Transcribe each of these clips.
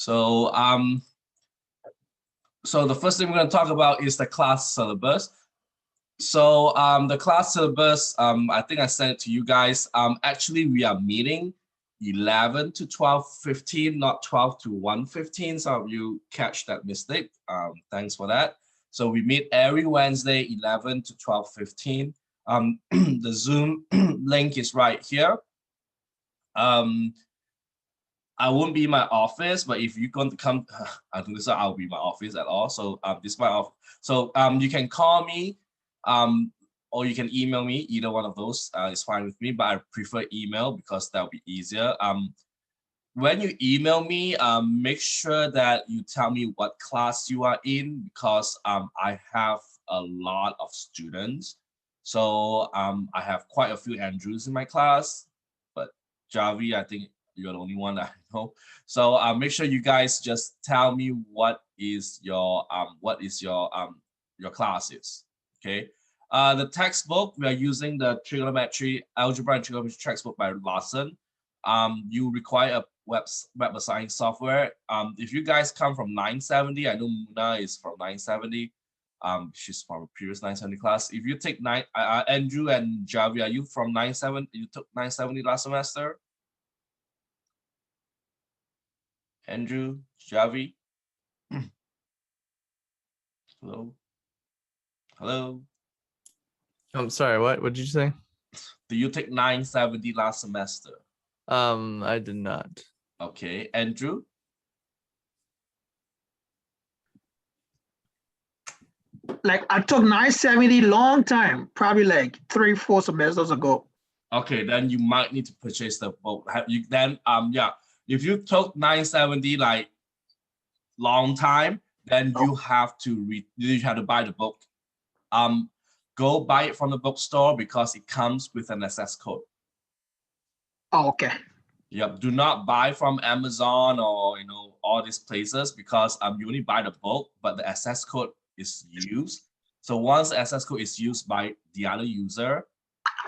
So so the first thing we're going to talk about is the class syllabus. So the class syllabus, I think I sent it to you guys. Actually, we are meeting 11 to 12:15, not 12 to 1:15. Some of you catch that mistake. Thanks for that. So we meet every Wednesday, 11 to 12:15. The Zoom link is right here. I won't be in my office, but if you're going to come, I think this I'll be in my office at all. So this is my office. So you can call me, or you can email me. Either one of those is fine with me, but I prefer email because that'll be easier. When you email me, make sure that you tell me what class you are in, because I have a lot of students. So I have quite a few Andrews in my class, but Javi, I think you're the only one that I know. So make sure you guys just tell me what is your classes. Okay. The textbook, we are using the trigonometry, algebra and trigonometry textbook by Larson. You require a Webassign software. If you guys come from 970, I know Muna is from 970. She's from a previous 970 class. If you take Andrew and Javi, are you from 970? You took 970 last semester? Andrew, Javi. Hello. Hello. I'm sorry, what did you say? Do you take 970 last semester? I did not. Okay, Andrew. Like I took 970 long time, probably like 3-4 semesters ago. Okay, then you might need to purchase the book. Have you then yeah, if you took 970 like long time, then you have to buy the book. Go buy it from the bookstore because it comes with an access code. Oh, okay. Yep. Do not buy from Amazon or all these places, because you only buy the book, but the access code is used. So once the access code is used by the other user,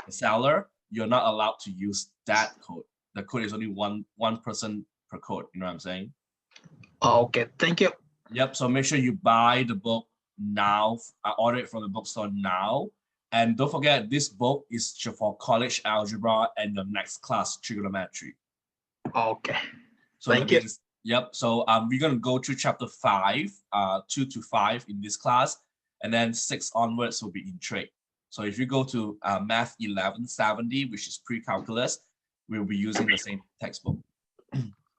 the seller, you're not allowed to use that code. The code is only one person per code. You know what I'm saying? Oh, okay. Thank you. Yep. So make sure you buy the book now. Order it from the bookstore now. And don't forget, this book is for college algebra and the next class trigonometry. Okay. So Thank you. Yep. So we're gonna go through chapter 5, 2 to 5 in this class, and then 6 onwards will be in trade. So if you go to Math 1170, which is pre-calculus, we'll be using the same textbook.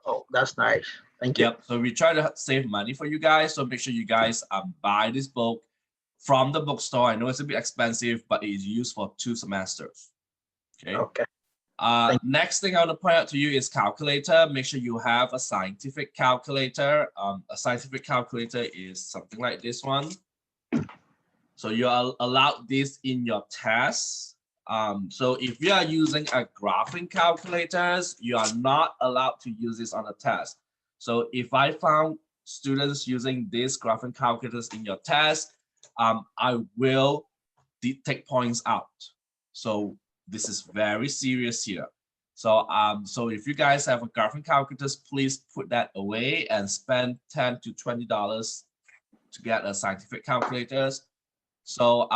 Oh, that's nice. Thank you. Yep. So we try to save money for you guys. So make sure you guys buy this book from the bookstore. I know it's a bit expensive, but it is used for 2 semesters. Okay. Okay. Next thing I want to point out to you is calculator. Make sure you have a scientific calculator. A scientific calculator is something like this one. So you are allowed this in your tests. So if you are using a graphing calculators, you are not allowed to use this on a test. So if I found students using these graphing calculators in your test, I will take points out. So this is very serious here. So so if you guys have a graphing calculators, please put that away and spend $10 to $20 to get a scientific calculators. So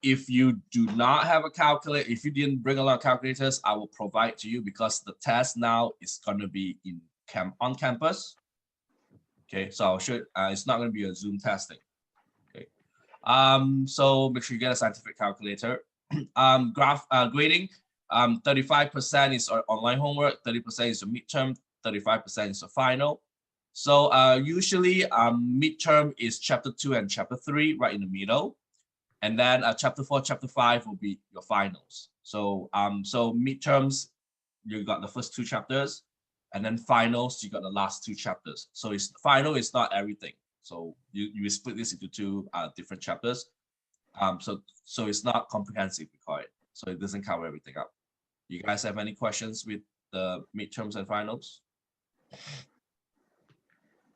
if you do not have a calculator, if you didn't bring a lot of calculators, I will provide to you, because the test now is going to be on campus. Okay, so I'll show it's not going to be a Zoom testing. Okay, so make sure you get a scientific calculator. Grading, 35% is online homework, 30% is a midterm, 35% is a final. So usually midterm is chapter 2 and chapter 3 right in the middle. And then chapter 4, chapter 5 will be your finals. So so midterms, you got the first 2 chapters, and then finals, you got the last 2 chapters. So final is not everything. So you split this into 2 different chapters. So it's not comprehensive required. So it doesn't cover everything up. You guys have any questions with the midterms and finals?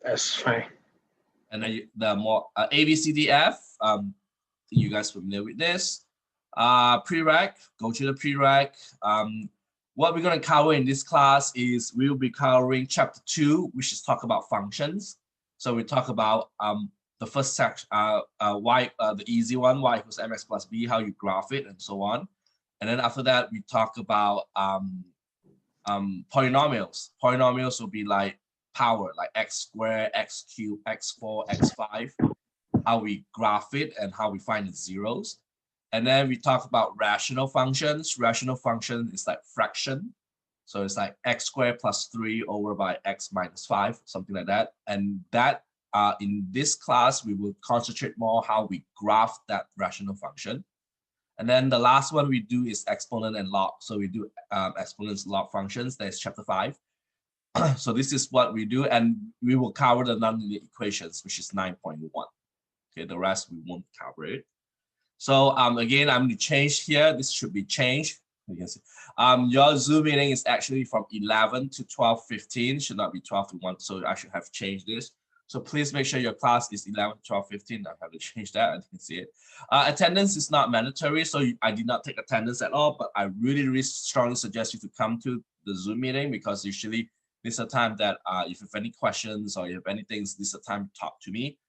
That's fine. And then the more ABCDF, you guys familiar with this? Prereq, go to the prereq. what we're going to cover in this class is we'll be covering chapter 2, which is talk about functions. So we talk about the first section, the easy one, y equals mx plus b, how you graph it, and so on. And then after that, we talk about polynomials. Polynomials will be like power, like x squared, x cubed, x4, x5, how we graph it and how we find the zeros. And then we talk about rational functions. Rational function is like fraction. So it's like x squared plus 3 over by x minus 5, something like that. And that in this class, we will concentrate more how we graph that rational function. And then the last one we do is exponent and log. So we do exponents, log functions. That is chapter 5. So this is what we do. And we will cover the nonlinear equations, which is 9.1. Okay, the rest we won't cover it. So again, I'm going to change here. This should be changed. You can see. Your Zoom meeting is actually from 11 to 12:15. Should not be 12 to 1. So I should have changed this. So please make sure your class is 11 to 12:15. I have to change that. I can see it. Attendance is not mandatory. So I did not take attendance at all. But I really, really strongly suggest you to come to the Zoom meeting, because usually this is a time that if you have any questions or you have anything, this is a time to talk to me.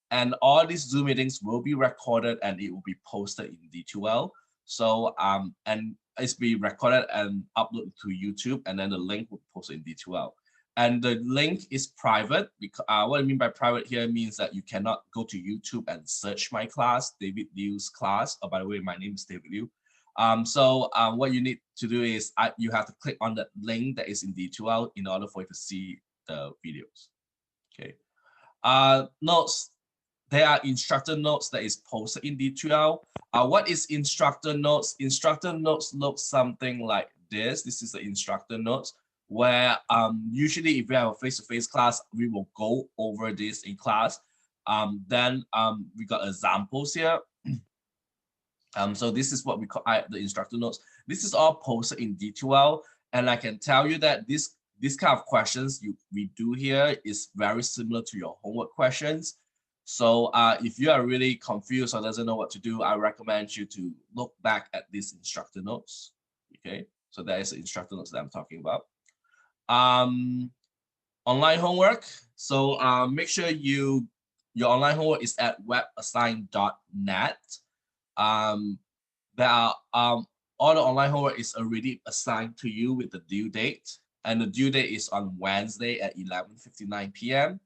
And all these Zoom meetings will be recorded and it will be posted in D2L. So, and it's be recorded and uploaded to YouTube, and then the link will be posted in D2L. And the link is private, because what I mean by private here means that you cannot go to YouTube and search my class, David Liu's class. Oh, by the way, my name is David Liu. What you need to do is you have to click on the link that is in D2L in order for you to see the videos. Okay. Notes. There are instructor notes that is posted in D2L. What is instructor notes? Instructor notes look something like this. This is the instructor notes, where usually if we have a face-to-face class, we will go over this in class. Then we got examples here. So this is what we call the instructor notes. This is all posted in D2L, and I can tell you that this kind of questions we do here is very similar to your homework questions. So if you are really confused or doesn't know what to do, I recommend you to look back at these instructor notes. Okay, so that is the instructor notes that I'm talking about. Online homework. So make sure your online homework is at webassign.net. There are all the online homework is already assigned to you with the due date, and the due date is on Wednesday at 11:59 p.m.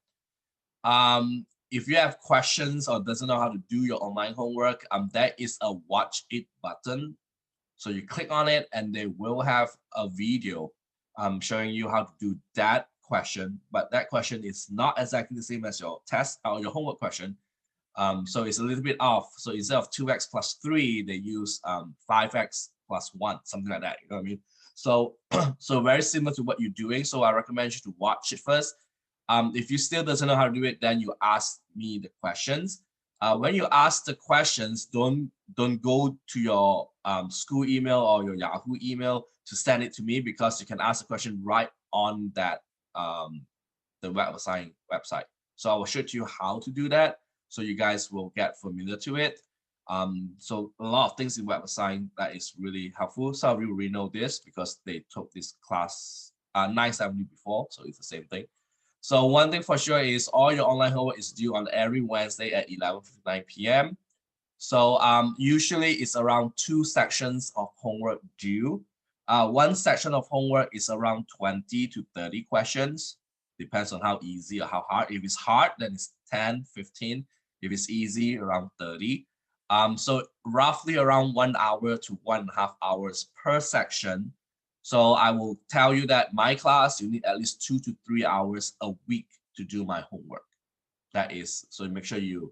If you have questions or doesn't know how to do your online homework, there is a watch it button. So you click on it and they will have a video showing you how to do that question. But that question is not exactly the same as your test or your homework question. So it's a little bit off. So instead of 2x plus 3, they use 5x plus 1, something like that. You know what I mean? So, so very similar to what you're doing. So I recommend you to watch it first. If you still doesn't know how to do it, then you ask me the questions. When you ask the questions, don't go to your school email or your Yahoo email to send it to me, because you can ask the question right on that the Webassign website. So I will show you how to do that, so you guys will get familiar to it. So a lot of things in Webassign that is really helpful. Some of you already know this because they took this class 970 before, so it's the same thing. So one thing for sure is all your online homework is due on every Wednesday at 11:59 p.m. So usually it's around 2 sections of homework due. One section of homework is around 20 to 30 questions. Depends on how easy or how hard. If it's hard, then it's 10, 15. If it's easy, around 30. So roughly around 1 hour to 1.5 hours per section. So I will tell you that my class, you need at least 2 to 3 hours a week to do my homework. That is, so make sure you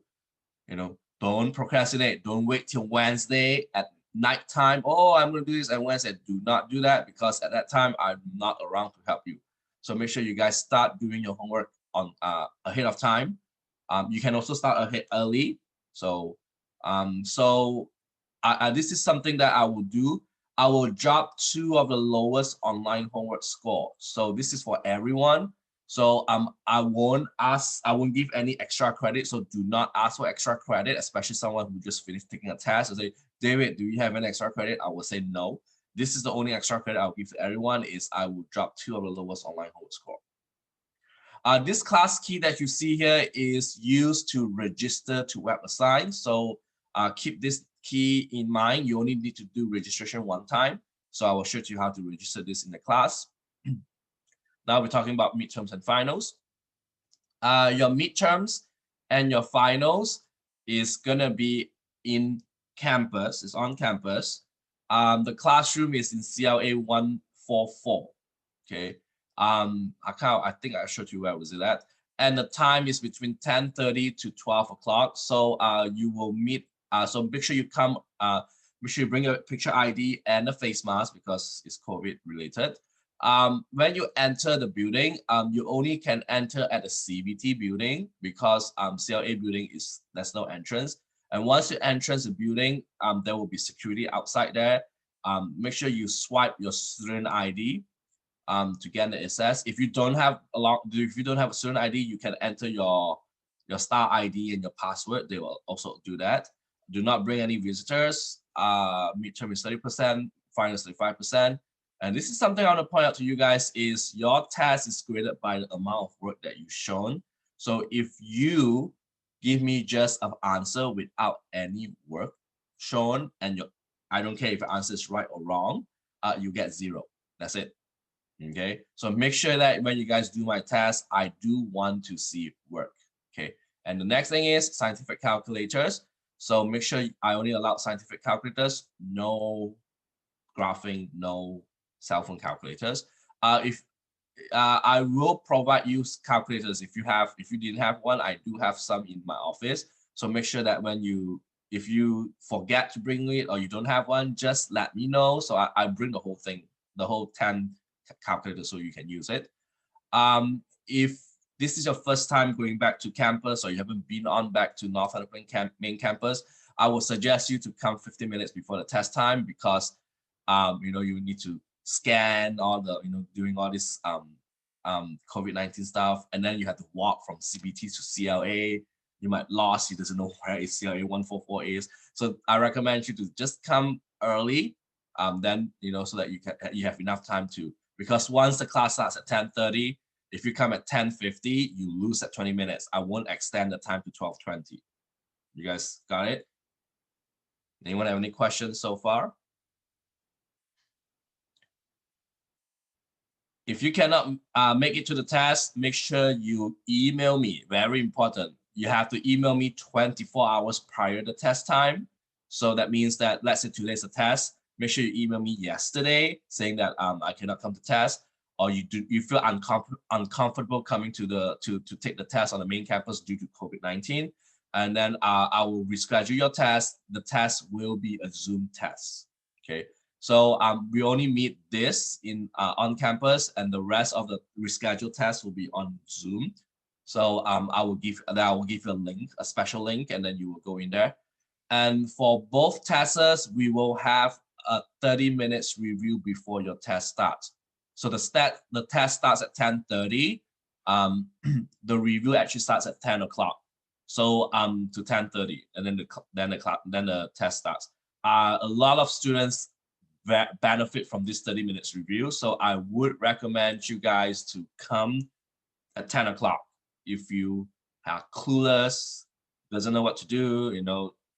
don't procrastinate. Don't wait till Wednesday at nighttime. Oh, I'm going to do this on Wednesday. Do not do that, because at that time, I'm not around to help you. So make sure you guys start doing your homework on ahead of time. You can also start ahead early. So, this is something that I will do. I will drop 2 of the lowest online homework score. So this is for everyone. So I won't give any extra credit. So do not ask for extra credit, especially someone who just finished taking a test and say, David, do you have any extra credit? I will say no. This is the only extra credit I'll give to everyone is I will drop 2 of the lowest online homework score. This class key that you see here is used to register to Webassign. So keep this key in mind. You only need to do registration one time. So I will show you how to register this in the class. Now we're talking about midterms and finals. Your midterms and your finals is gonna be in campus, it's on campus. The classroom is in CLA 144, okay? I think I showed you where was it at. And the time is between 10:30 to 12 o'clock. So you will meet, so make sure you come, make sure you bring a picture ID and a face mask because it's COVID related. When you enter the building, you only can enter at the CBT building because CLA building there's no entrance. And once you enter the building, there will be security outside there. Make sure you swipe your student ID to get the access. If you don't have a student ID, you can enter your star ID and your password. They will also do that. Do not bring any visitors. Midterm is 30%, final is 35%. And this is something I want to point out to you guys is your test is graded by the amount of work that you've shown. So if you give me just an answer without any work shown, and I don't care if the answer is right or wrong, you get 0. That's it. Okay. So make sure that when you guys do my test, I do want to see work. Okay. And the next thing is scientific calculators. So make sure I only allow scientific calculators, no graphing, no cell phone calculators. I will provide you calculators if you didn't have one. I do have some in my office. So make sure that if you forget to bring it or you don't have one, just let me know. So I bring the whole thing, the whole 10 calculators so you can use it. If this is your first time going back to campus or you haven't been back to North Hennepin main campus, I will suggest you to come 15 minutes before the test time because you need to scan all the, doing all this COVID-19 stuff. And then you have to walk from CBT to CLA. You might lost, you doesn't know where is CLA 144 is. So I recommend you to just come early, then, so that you have enough time to, because once the class starts at 10:30, if you come at 10:50, you lose at 20 minutes. I won't extend the time to 12:20. You guys got it? Anyone have any questions so far? If you cannot make it to the test, make sure you email me. Very important. You have to email me 24 hours prior to the test time. So that means that, let's say today's a test, make sure you email me yesterday saying that I cannot come to test, or you feel uncomfortable coming to take the test on the main campus due to COVID-19. And then I will reschedule your test. The test will be a Zoom test. Okay. So we only meet this on campus, and the rest of the rescheduled tests will be on Zoom. So I will give you a link, a special link, and then you will go in there. And for both tests, we will have a 30 minutes review before your test starts. So the test starts at 10:30. The review actually starts at 10 o'clock. So to 10:30, and then the test starts. A lot of students benefit from this 30 minutes review. So I would recommend you guys to come at 10 o'clock if you are clueless, doesn't know what to do,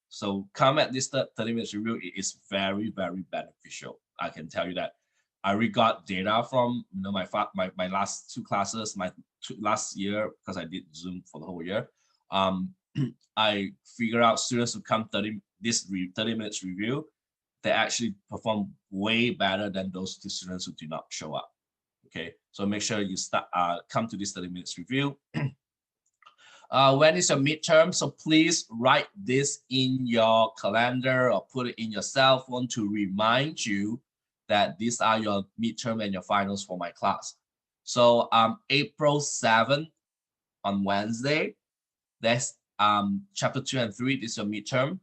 So come at this 30 minutes review. It is very, very beneficial. I can tell you that. I got data from my last 2 classes, last year, because I did Zoom for the whole year. I figure out students who come 30 minutes review, they actually perform way better than those students who do not show up. Okay, so make sure you come to this 30 minutes review. When is your midterm? So please write this in your calendar or put it in your cell phone to remind you that these are your midterm and your finals for my class. So April 7th on Wednesday, that's chapter 2 and 3. This is your midterm.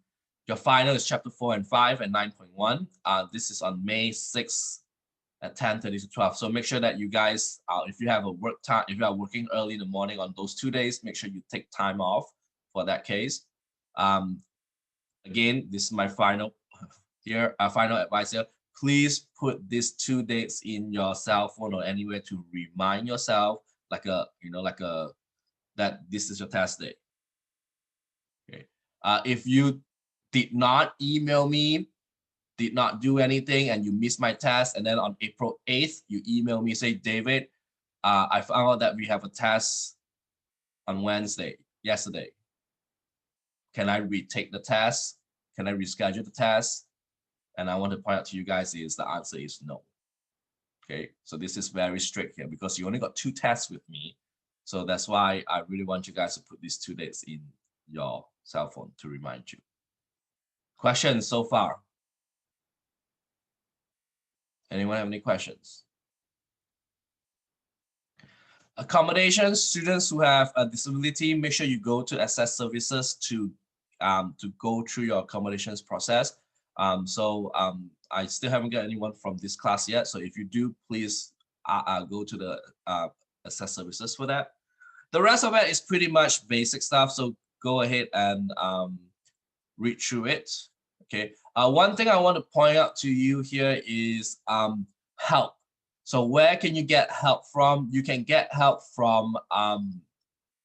Your final is chapter 4 and 5 and 9.1. This is on May 6th at 10:30 to 12. So make sure that you guys, if you have a work time, if you are working early in the morning on those 2 days, make sure you take time off for that case. Again, this is my final here, final advice here. please put these 2 dates in your cell phone or anywhere to remind yourself, like that this is your test day. Okay. If you did not email me, did not do anything, and you missed my test, and then on April 8th, you email me, say, David, I found out that we have a test on yesterday. Can I retake the test? Can I reschedule the test? And I want to point out to you guys is the answer is no. Okay, so this is very strict here because you only got 2 tests with me. So that's why I really want you guys to put these 2 dates in your cell phone to remind you. Questions so far? Anyone have any questions? Accommodations, students who have a disability, make sure you go to Access Services to go through your accommodations process. I still haven't got anyone from this class yet. So if you do, please go to the Access Services for that. The rest of it is pretty much basic stuff. So go ahead and read through it. Okay. One thing I want to point out to you here is help. So where can you get help from? You can get help from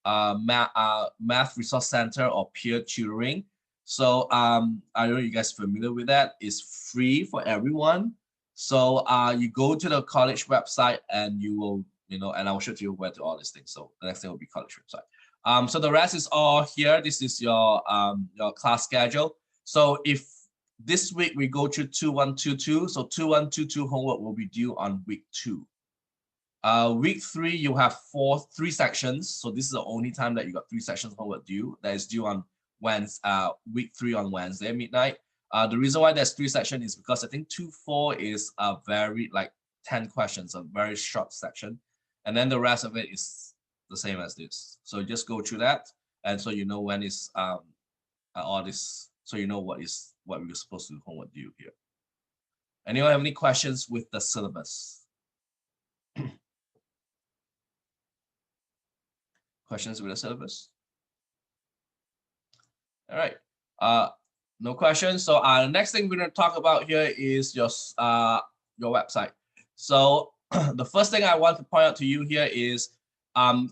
Math Resource Center or peer tutoring. So I don't know if you guys are familiar with that. It's free for everyone. So you go to the college website and you will, and I'll show you where to all these things. So the next thing will be college website. So the rest is all here. This is your class schedule. So if this week we go through 2122, so 2122 homework will be due on week 2. Week 3, you have 3 sections. So this is the only time that you got 3 sections homework due. That is due on week 3 on Wednesday midnight. The reason why there's 3 sections is because I think 2-4 is a very 10 questions, a very short section, and then the rest of it is the same as this. So just go through that, and so you know when is all this. So you know what we were supposed to do homework due here. Anyone have any questions with the syllabus? Questions with the syllabus? All right. No questions. So the next thing we're going to talk about here is your website. So the first thing I want to point out to you here is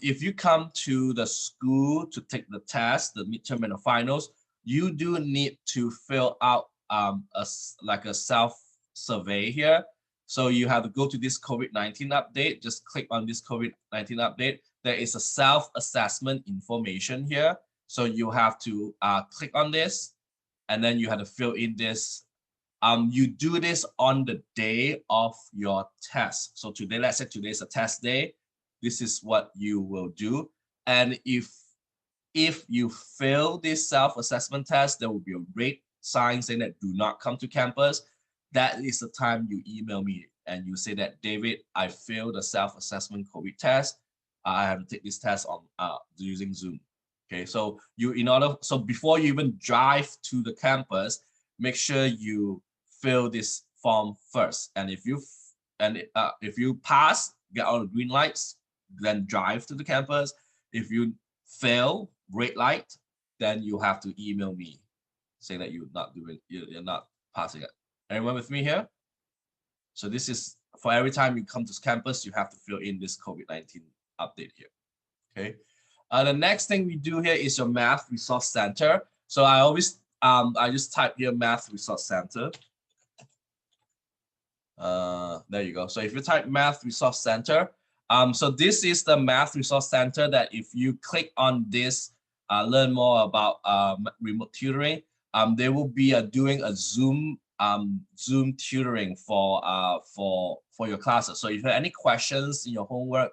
if you come to the school to take the test, the midterm and the finals, you do need to fill out a self-survey here. So you have to go to this COVID-19 update. Just click on this COVID-19 update. There is a self-assessment information here. So you have to click on this, and then you have to fill in this. You do this on the day of your test. So today, let's say today is a test day. This is what you will do. And if you fail this self-assessment test, there will be a red sign saying that do not come to campus. That is the time you email me and you say that, David, I failed the self-assessment COVID test. I have to take this test on using Zoom. Okay, so so before you even drive to the campus, make sure you fill this form first. And if you pass, get all the green lights, then drive to the campus. If you fail, red light, then you have to email me saying that you're not passing it. Anyone with me here? So this is for every time you come to campus, you have to fill in this COVID-19 update here. Okay. The next thing we do here is your Math Resource Center. So I always I just type here Math Resource Center. There you go. So if you type Math Resource Center, so this is the Math Resource Center that if you click on this, learn more about remote tutoring, they will be doing a Zoom tutoring for your classes. So if you have any questions in your homework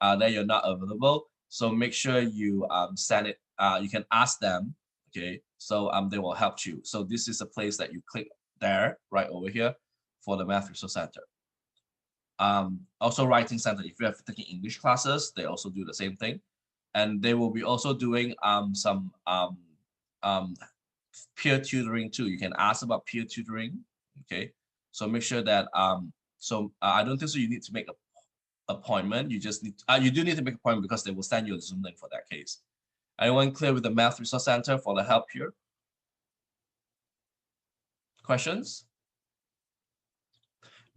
that you're not available, so make sure you send it. You can ask them. Okay, so they will help you. So this is a place that you click there, right over here, for the Math Resource Center. Also Writing Center, if you have taking English classes, they also do the same thing. And they will be also doing some peer tutoring too. You can ask about peer tutoring. Okay, so make sure that I don't think so you need to make an appointment. You just need you do need to make an appointment because they will send you a Zoom link for that case. Anyone clear with the Math Resource Center for the help here? Questions?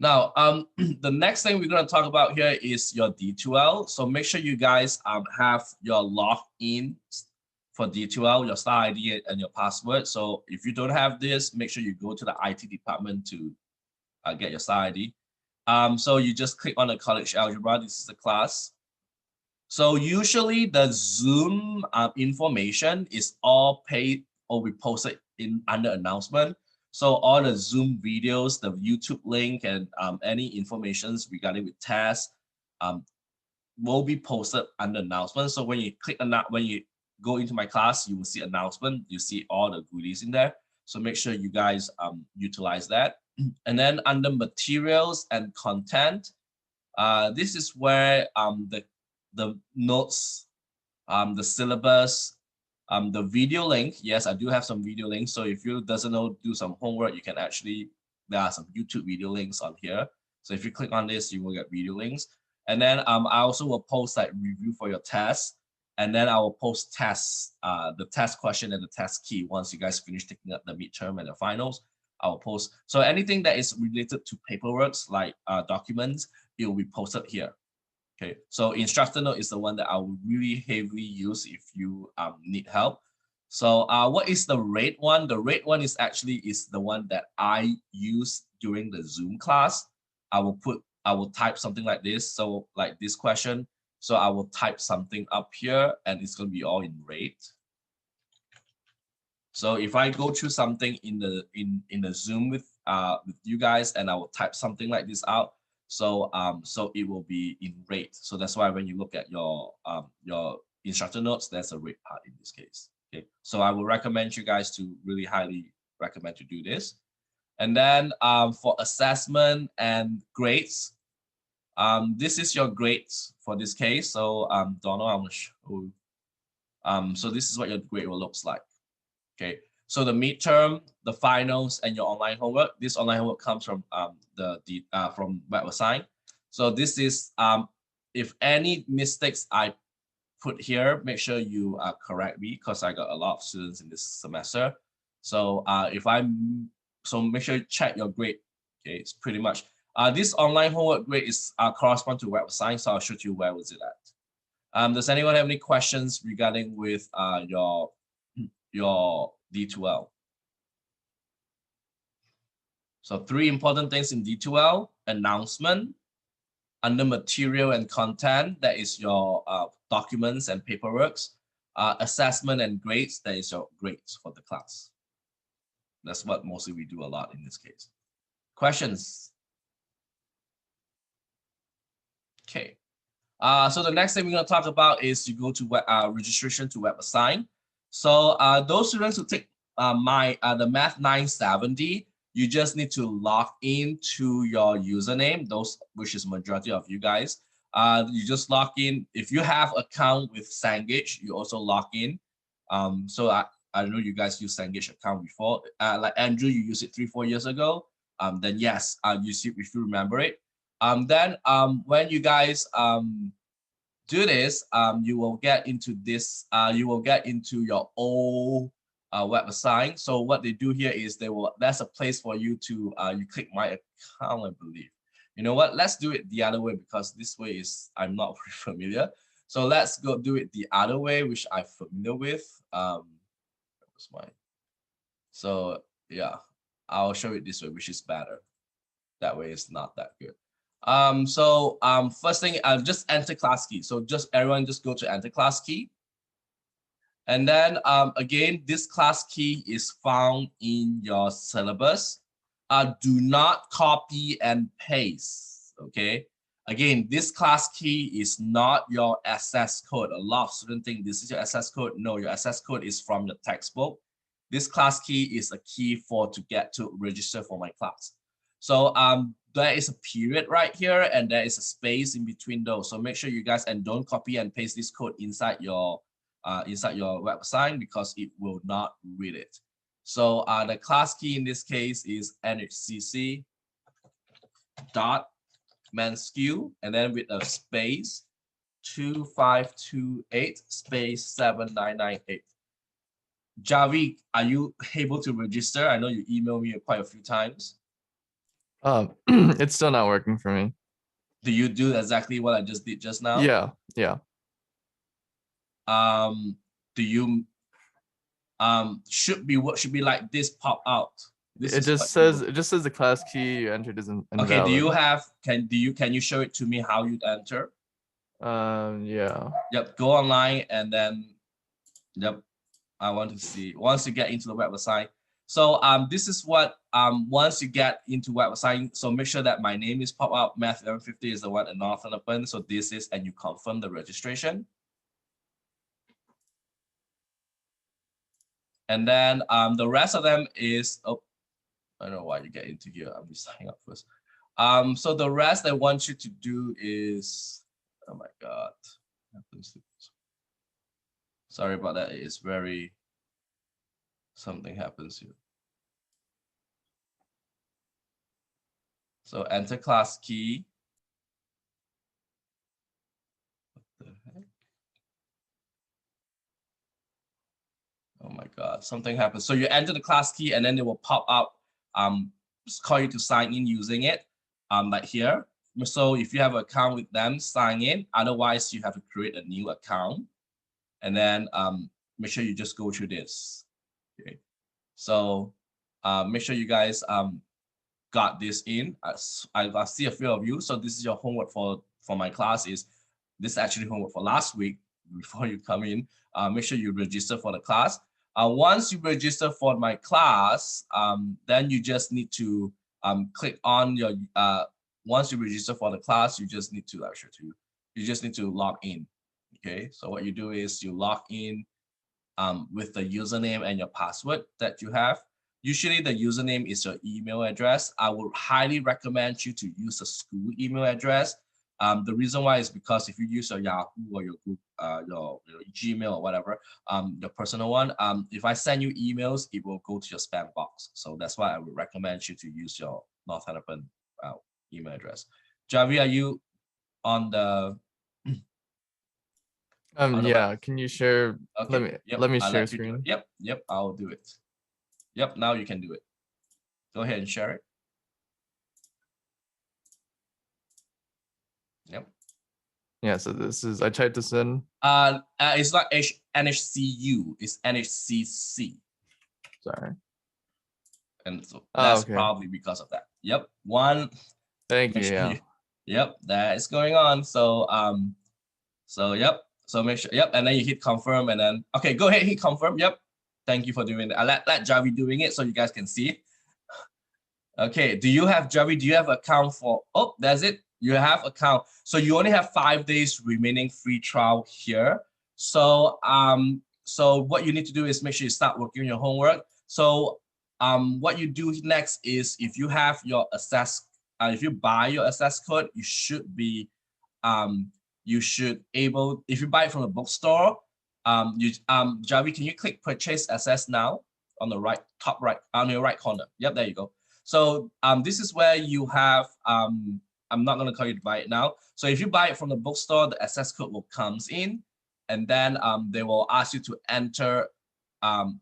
Now, the next thing we're going to talk about here is your D2L. So make sure you guys have your login for D2L, your star ID and your password. So if you don't have this, make sure you go to the IT department to get your star ID. So you just click on the college algebra. This is the class. So usually the Zoom information is all paid or we posted in under announcement. So all the Zoom videos, the YouTube link, and any informations regarding with tests will be posted under announcement. So when you click on that, when you go into my class, you will see announcement. You see all the goodies in there. So make sure you guys utilize that. And then under materials and content, this is where the notes, the syllabus, the video link. Yes, I do have some video links. So if you doesn't know, do some homework, you can actually, there are some YouTube video links on here. So if you click on this, you will get video links. And then I also will post like review for your test. And then I will post tests, the test question and the test key. Once you guys finish taking up the midterm and the finals, I will post. So anything that is related to paperwork, like documents, it will be posted here. Okay, so instructor note is the one that I will really heavily use if you need help. So what is the red one? The red one is actually the one that I use during the Zoom class. I will type something like this. So like this question. So I will type something up here and it's going to be all in red. So if I go through something in the Zoom with you guys and I will type something like this out. So so it will be in red. So that's why when you look at your instructor notes, there's a red part in this case. Okay, so I will recommend you guys to really highly recommend to do this. And then for assessment and grades, this is your grades for this case. So Donald, I'm sure. So this is what your grade will looks like. Okay. So the midterm, the finals, and your online homework. This online homework comes from from Webassign. So this is if any mistakes I put here, make sure you correct me because I got a lot of students in this semester. So so make sure you check your grade. Okay, it's pretty much this online homework grade is correspond to Webassign. So I'll show you where was it at. Does anyone have any questions regarding with your D2L? So 3 important things in D2L: announcement, under material and content, that is your documents and paperwork, assessment and grades, that is your grades for the class. That's what mostly we do a lot in this case. Questions? Okay. So the next thing we're going to talk about is you go to registration to Webassign. So those students who take the Math 970, you just need to log into your username, which is majority of you guys. You just log in. If you have account with Cengage, you also log in. So I know you guys use Cengage account before. Like Andrew, you used it 3-4 years ago. Then yes, you see if you remember it. Then when you guys do this, you will get into this. You will get into your old Webassign. So what they do here is that's a place for you to you click my account, I believe. You know what? Let's do it the other way because this way I'm not very familiar. So let's go do it the other way, which I'm familiar with. That was mine. So yeah, I'll show it this way, which is better. That way it's not that good. First thing, just enter class key. So everyone just go to enter class key. And then again, this class key is found in your syllabus. Do not copy and paste, okay? Again, this class key is not your SS code. A lot of students think this is your SS code. No, your SS code is from the textbook. This class key is a key to get to register for my class. So there is a period right here and there is a space in between those. So make sure you guys, and don't copy and paste this code inside your Webassign because it will not read it. So the class key in this case is NHCC dot mansq and then with a space 2528 space 7998. Javi, are you able to register? I know you emailed me quite a few times. It's still not working for me. Do you do exactly what I just did just now? Yeah. Do you should be like this pop out? This It is just what says you, the class key you entered isn't invalid. okay. Do you have can you show it to me how you enter? Yeah. Yep. Go online and then yep. I want to see once you get into the Webassign. So this is what once you get into Webassign, so make sure that my name is pop out. Math 1150 is the one in Northern Open. So this is, and you confirm the registration. And then the rest of them is, oh, I don't know why you get into here. I'm just signing up first. So the rest I want you to do is, oh my God. Sorry about that. It's very, something happens here. So enter class key. What the heck? Oh my God, something happened. So you enter the class key and then it will pop up, call you to sign in using it, like here. So if you have an account with them, sign in. Otherwise, you have to create a new account. And then make sure you just go through this. Okay. So make sure you guys got this in. I see a few of you. So this is your homework for my class. Is this is actually homework for last week before you come in. Make sure you register for the class. Once you register for my class, then you just need to click on your, once you register for the class, you just need to you just need to log in. Okay, so what you do is you log in with the username and your password that you have. Usually the username is your email address. I would highly recommend you to use a school email address. The reason why is because if you use your Yahoo or your Gmail or whatever, your personal one, if I send you emails, it will go to your spam box. So that's why I would recommend you to use your Northampton email address. Javi, are you on the? Yeah. Can you share? Okay. Let me I'll share let you do it. screen. Yep. I'll do it. Yep. Now you can do it. Go ahead and share it. Yep. Yeah. So this is, I typed this in. It's not NHCU. It's NHCC. Sorry. And so that's okay. probably because of that. Yep. One. Thank you. Sure Yeah. Yep. That is going on. So so yep. So make sure. Yep. And then you hit confirm, and then okay. Go ahead. Hit confirm. Yep. Thank you for doing that. I let Javi doing it so you guys can see. Okay. Do you have Javi? Do you have account for? Oh, that's it. You have account. So you only have 5 days remaining free trial here. So so what you need to do is make sure you start working on your homework. So what you do next is if you have your access, if you buy your access code, you should be able, if you buy it from a bookstore, Javi, can you click purchase access now on the right, top right, on your right corner? Yep, there you go. So this is where you have, I'm not going to tell you to buy it now. So if you buy it from the bookstore, the access code will comes in, and then they will ask you to enter,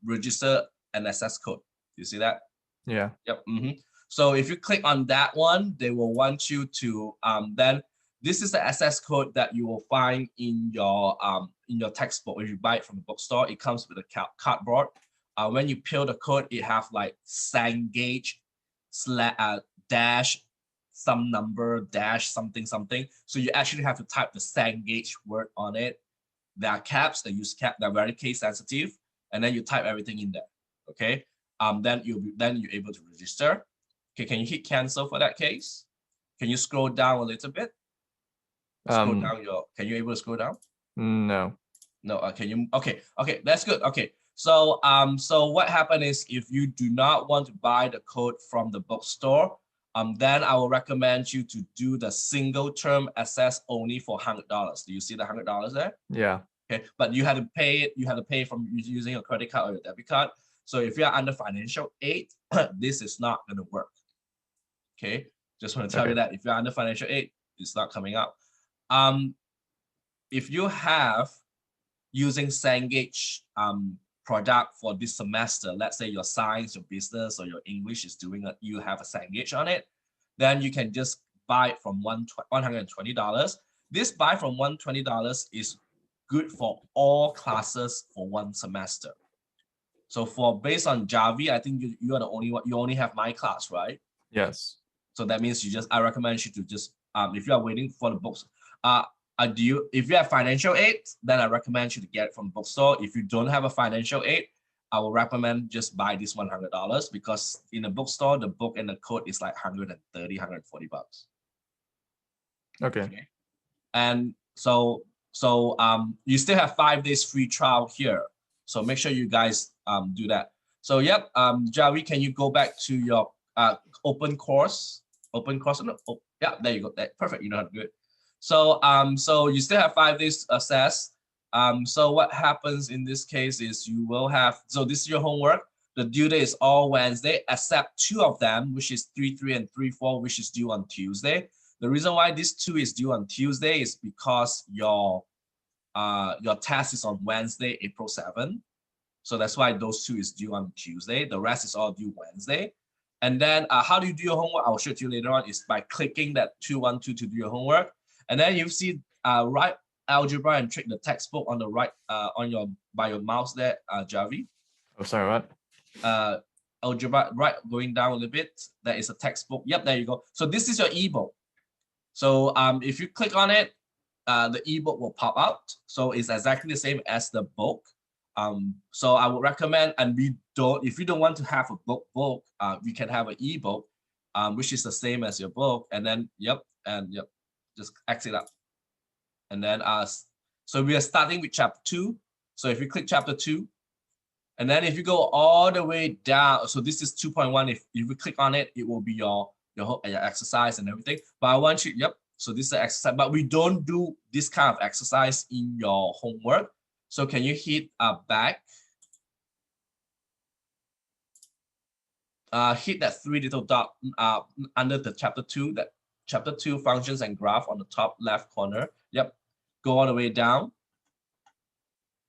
register an access code. You see that? Yeah. Yep. So if you click on that one, they will want you to then this is the access code that you will find in your textbook. If you buy it from the bookstore, it comes with a cardboard. When you peel the code, it have like Cengage dash some number dash something something. So you actually have to type the Cengage word on it. There are caps that use cap that are very case sensitive, and then you type everything in there. Okay. Then you're able to register. Okay, can you hit cancel for that case? Can you scroll down a little bit? Scroll down can you able to scroll down? No. No, can you? Okay, that's good. Okay, so so what happened is if you do not want to buy the code from the bookstore, then I will recommend you to do the single term access only for $100. Do you see the $100 there? Yeah. Okay, but you have to pay it. You have to pay from using your credit card or your debit card. So if you're under financial aid, this is not going to work. Okay, just want to tell you that if you're under financial aid, it's not coming up. If you have using Cengage product for this semester, let's say your science, your business, or your English is doing you have a Cengage on it, then you can just buy it from $120. This buy from $120 is good for all classes for 1 semester. So for based on Javi, I think you are the only one, you only have my class, right? Yes. So that means I recommend you to just, if you are waiting for the books, if you have financial aid, then I recommend you to get it from bookstore. If you don't have a financial aid, I will recommend just buy this $100 because in a bookstore, the book and the code is like 130, 140 bucks. Okay. And so you still have 5 days free trial here. So make sure you guys do that. So yep, Javi, can you go back to your open course? Open course. No, oh, yeah, there you go. Perfect. You know how to do it. So so you still have 5 days to assess. So what happens in this case is you will have, so this is your homework. The due date is all Wednesday, except 2 of them, which is 3.3 and 3.4, which is due on Tuesday. The reason why this 2 is due on Tuesday is because your test is on Wednesday, April 7. So that's why those 2 is due on Tuesday. The rest is all due Wednesday. And then how do you do your homework? I'll show it to you later on. Is by clicking that 212 to do your homework. And then you see write algebra and trig, the textbook on the right by your mouse there, Javi. Oh, sorry, what? Algebra, right, going down a little bit. That is a textbook. Yep, there you go. So this is your ebook. So if you click on it, the ebook will pop out. So it's exactly the same as the book. So I would recommend, and if you don't want to have a book, we can have an ebook, which is the same as your book. And then just exit up. And then so we are starting with chapter 2. So if you click chapter 2, and then if you go all the way down, so this is 2.1. If you click on it, it will be your exercise and everything. But I want you, so this is the exercise, but we don't do this kind of exercise in your homework. So can you hit back? Hit that 3 little dot under the chapter 2, that chapter 2 functions and graph on the top left corner. Yep, go all the way down.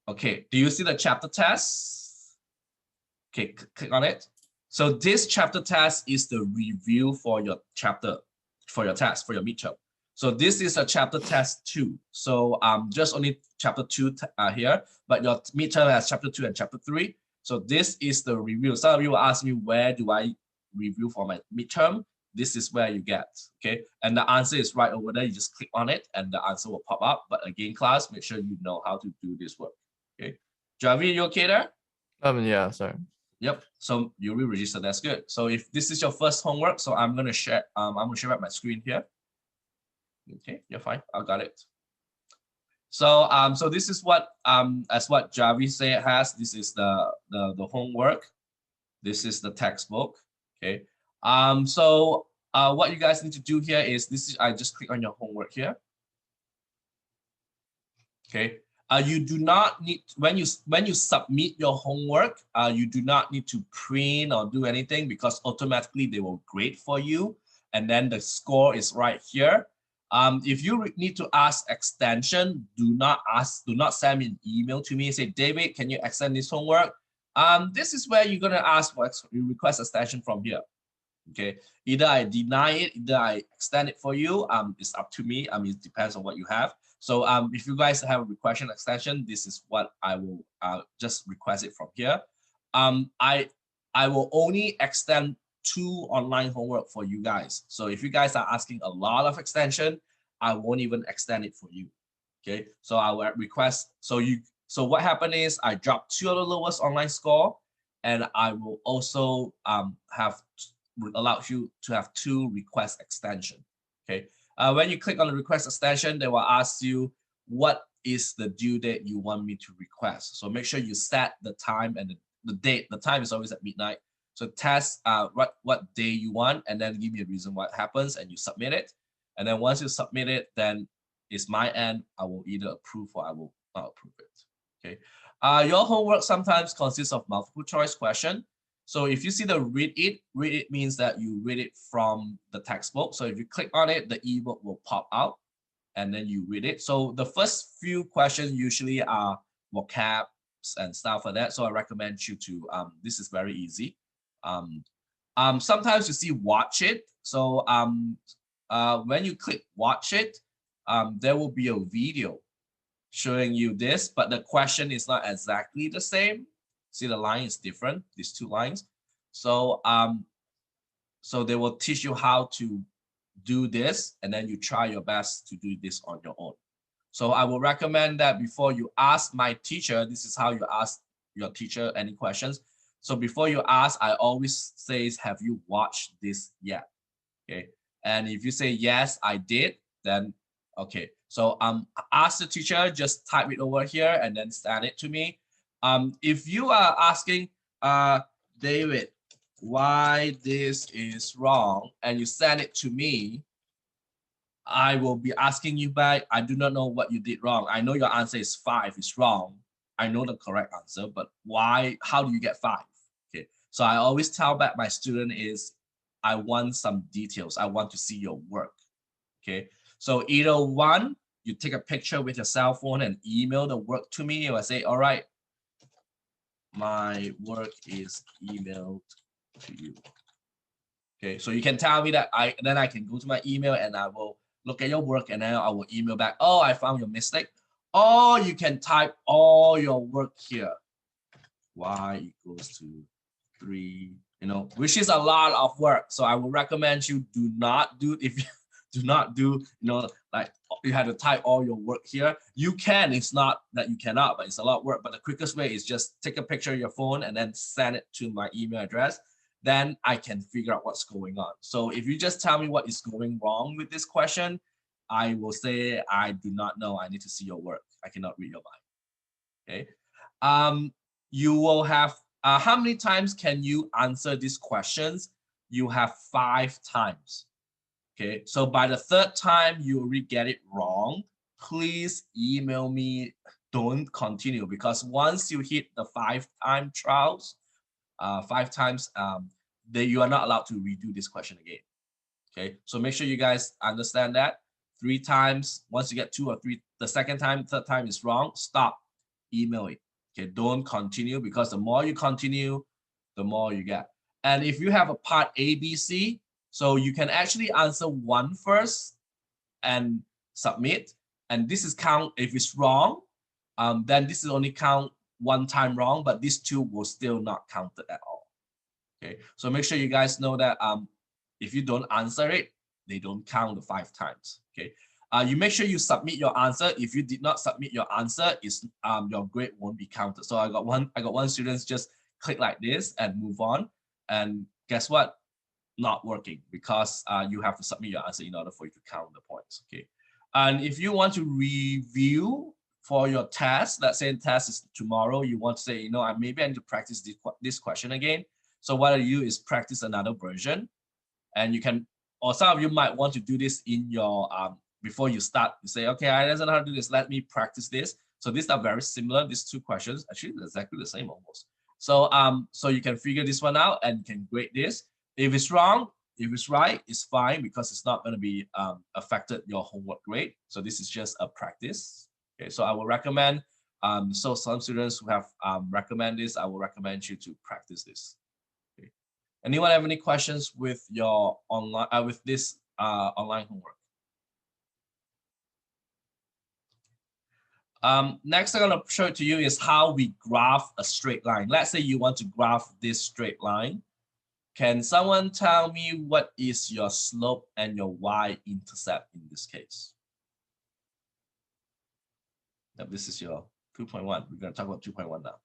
Okay, do you see the chapter test? Okay, click on it. So this chapter test is the review for your chapter, for your test, for your midterm. So this is a chapter test 2. So just only chapter 2 here, but your midterm has chapter 2 and chapter 3. So this is the review. Some of you will ask me, where do I review for my midterm? This is where you get, okay? And the answer is right over there. You just click on it and the answer will pop up. But again, class, make sure you know how to do this work, okay? Javi, you okay there? Yeah, sorry. Yep. So you will register. That's good. So if this is your first homework, so I'm gonna share. I'm gonna share out my screen here. Okay, you're fine. I got it. So so this is what as what Javi say it has. This is the homework. This is the textbook. Okay. So what you guys need to do here is this is, I just click on your homework here. Okay. You do not need, when you submit your homework, you do not need to print or do anything because automatically they will grade for you. And then the score is right here. If you need to ask extension, do not send me an email to me. Say, David, can you extend this homework? This is where you're gonna ask for request extension from here. Okay, either I deny it, either I extend it for you. It's up to me. It depends on what you have. So if you guys have a request extension, this is what I will just request it from here. I will only extend 2 online homework for you guys. So if you guys are asking a lot of extension, I won't even extend it for you. Okay, so I will request. So what happened is I dropped 2 of the lowest online score, and I will also allow you to have 2 request extension. Okay. When you click on the request extension, they will ask you what is the due date you want me to request. So make sure you set the time and the date. The time is always at midnight. So test what day you want, and then give me a reason what happens, and you submit it. And then once you submit it, then it's my end. I will either approve or I will not approve it. Okay. Your homework sometimes consists of multiple choice question. So if you see the read it means that you read it from the textbook. So if you click on it, the ebook will pop out and then you read it. So the first few questions usually are vocabs and stuff like that. So I recommend you to, this is very easy. Sometimes you see watch it. So when you click watch it, there will be a video showing you this, but the question is not exactly the same. See, the line is different, these two lines. So so they will teach you how to do this, and then you try your best to do this on your own. So I will recommend that before you ask my teacher, this is how you ask your teacher any questions. So before you ask, I always say, have you watched this yet? Okay. And if you say, yes, I did, then okay. So ask the teacher, just type it over here and then send it to me. If you are asking, David, why this is wrong, and you send it to me, I will be asking you back, I do not know what you did wrong. I know your answer is 5 is wrong. I know the correct answer, but why, how do you get 5? Okay, so I always tell back my student is, I want some details. I want to see your work. Okay, so either one, you take a picture with your cell phone and email the work to me, or I say, all right, my work is emailed to you. Okay, so you can tell me that then I can go to my email and I will look at your work, and then I will email back, oh, I found your mistake. Or you can type all your work here. Y equals to 3, you know, which is a lot of work. So I would recommend you do not do, if you do not do, you know, like you have to type all your work here. You can, it's not that you cannot, but it's a lot of work. But the quickest way is just take a picture of your phone and then send it to my email address. Then I can figure out what's going on. So if you just tell me what is going wrong with this question, I will say, I do not know. I need to see your work. I cannot read your mind. Okay. You will have, how many times can you answer these questions? You have 5 times. Okay. So by the 3rd time you already get it wrong, please email me. Don't continue, because once you hit the 5-time trials, 5 times, you are not allowed to redo this question again. Okay, so make sure you guys understand that. 3 times, once you get 2 or 3, the 2nd time, 3rd time is wrong, stop, email it. Okay, don't continue, because the more you continue, the more you get. And if you have a part A, B, C, so you can actually answer 1 first and submit. And this is count, if it's wrong, then this is only count 1 time wrong, but these 2 will still not count it at all. Okay, so make sure you guys know that if you don't answer it, they don't count the 5 times. Okay, you make sure you submit your answer. If you did not submit your answer, your grade won't be counted. So I got one student just click like this and move on, and guess what? Not working, because you have to submit your answer in order for you to count the points. Okay, and if you want to review for your test, let's say the test is tomorrow, you want to say, you know, maybe I need to practice this question again. So what I do is practice another version, and you can, or some of you might want to do this in your, before you start, you say, okay, I don't know how to do this, let me practice this. So these are very similar, these 2 questions, actually they're exactly the same almost. So, so you can figure this one out and you can grade this. If it's wrong, if it's right, it's fine, because it's not going to be affected your homework grade. So this is just a practice. Okay, so I will recommend, so some students who have recommend this, I will recommend you to practice this. Okay. Anyone have any questions with your online, with this online homework? Next, I'm going to show it to you is how we graph a straight line. Let's say you want to graph this straight line. Can someone tell me what is your slope and your y-intercept in this case? Now, this is your 2.1. We're going to talk about 2.1 now.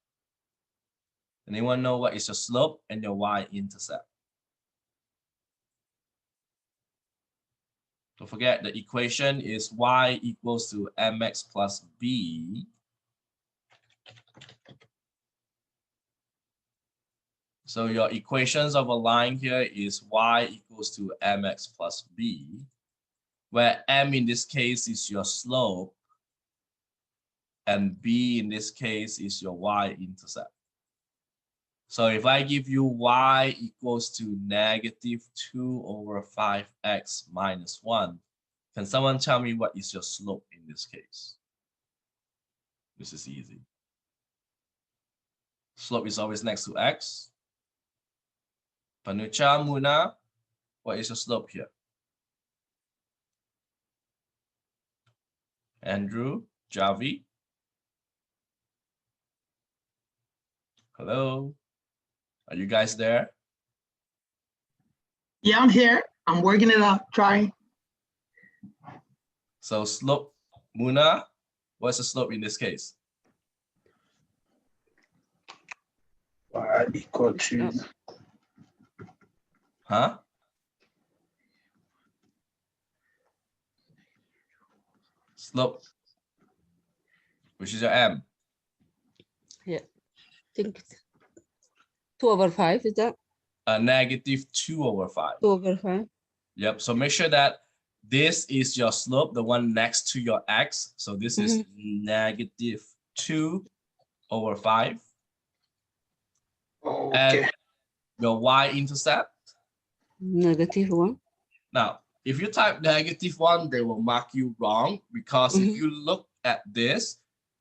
Anyone know what is your slope and your y-intercept? Don't forget the equation is y equals to mx plus b. So your equations of a line here is y equals to mx plus b, where m in this case is your slope and b in this case is your y-intercept. So if I give you y equals to -2/5x minus 1, can someone tell me what is your slope in this case? This is easy. Slope is always next to x. Panucha, Muna, what is your slope here? Andrew, Javi. Hello, are you guys there? Yeah, I'm here. I'm working it out, trying. So slope, Muna, what's the slope in this case? Y equal to Huh? Slope, which is your M. Yeah, I think it's 2/5, is that? A negative 2/5. 2/5. Yep, so make sure that this is your slope, the one next to your X. So this is negative 2/5. okay. And your Y-intercept. -1. Now, if you type -1, they will mark you wrong because if you look at this,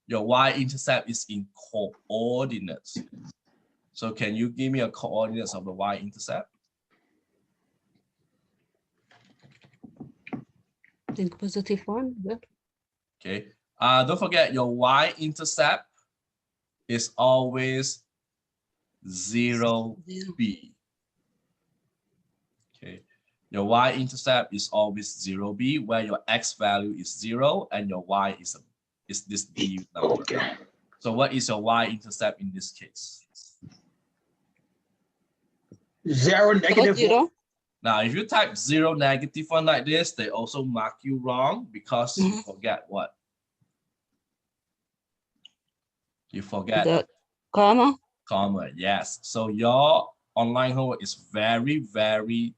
your Y-intercept is in coordinates. So can you give me a coordinates of the Y-intercept? I think +1. Yeah. Okay. Don't forget your Y-intercept is always 0B. Okay. Your Y-intercept is always 0B, where your X value is 0 and your Y is this B number. Okay. So what is your Y-intercept in this case? 0, -1. 0. Now, if you type 0, -1 like this, they also mark you wrong because you forget what? You forget The comma. comma, yes. So your online homework is very, very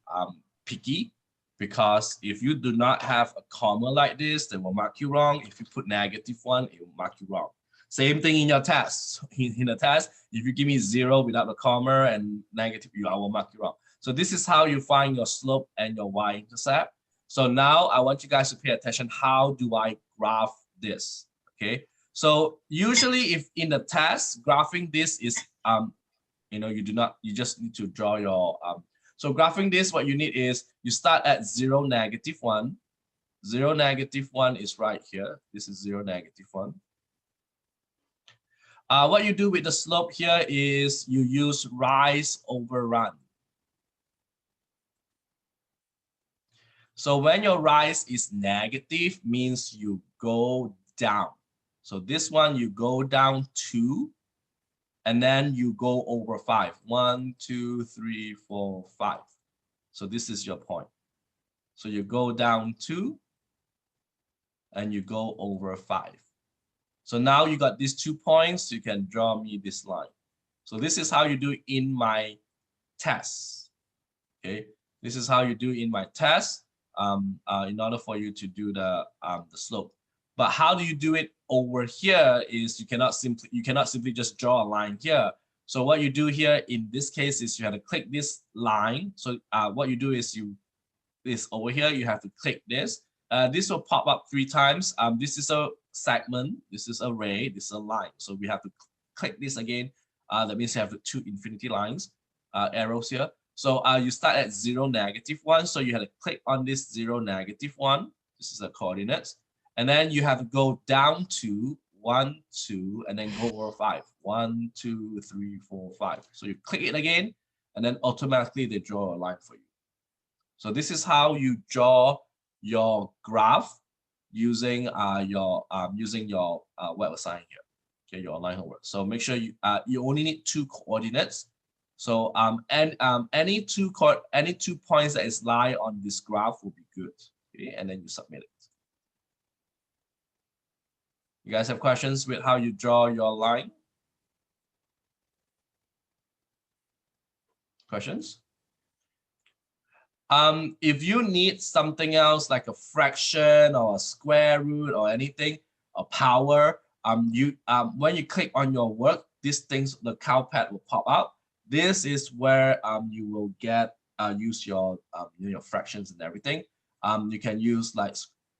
picky because if you do not have a comma like this, they will mark you wrong. If you put -1, it will mark you wrong. Same thing in your test. In the test, if you give me 0 without a comma and negative, I will mark you wrong. So this is how you find your slope and your Y-intercept. So now I want you guys to pay attention. How do I graph this? Okay. So usually if in the test, graphing this is, you just need to draw your, so graphing this, what you need is you start at 0, -1. 0, -1 is right here. This is 0, -1. What you do with the slope here is you use rise over run. So when your rise is negative, means you go down. So this one, you go down 2, and then you go over 5. 1, 2, 3, 4, 5. So this is your point. So you go down 2, and you go over 5. So now you got these 2 points, you can draw me this line. So this is how you do it in my test. Okay, this is how you do it in my test. In order for you to do the slope. But how do you do it over here is you cannot simply just draw a line here. So what you do here in this case is you have to click this line. So what you do is over here, you have to click this. This will pop up 3 times. This is a segment, this is a ray, this is a line. So we have to click this again. That means you have the 2 infinity lines, arrows here. So you start at 0, -1. So you have to click on this 0, -1. This is the coordinates. And then you have to go down to 1, 2, and then go over 5. 1, 2, 3, 4, 5. So you click it again, and then automatically they draw a line for you. So this is how you draw your graph using your Webassign here. Okay, your online homework. So make sure you only need 2 coordinates. So any two points that is lie on this graph will be good. Okay, and then you submit it. You guys have questions with how you draw your line? Questions? If you need something else like a fraction or a square root or anything, or power, when you click on your work, these things, the CalPad will pop up. This is where you will get use your your fractions and everything. You can use like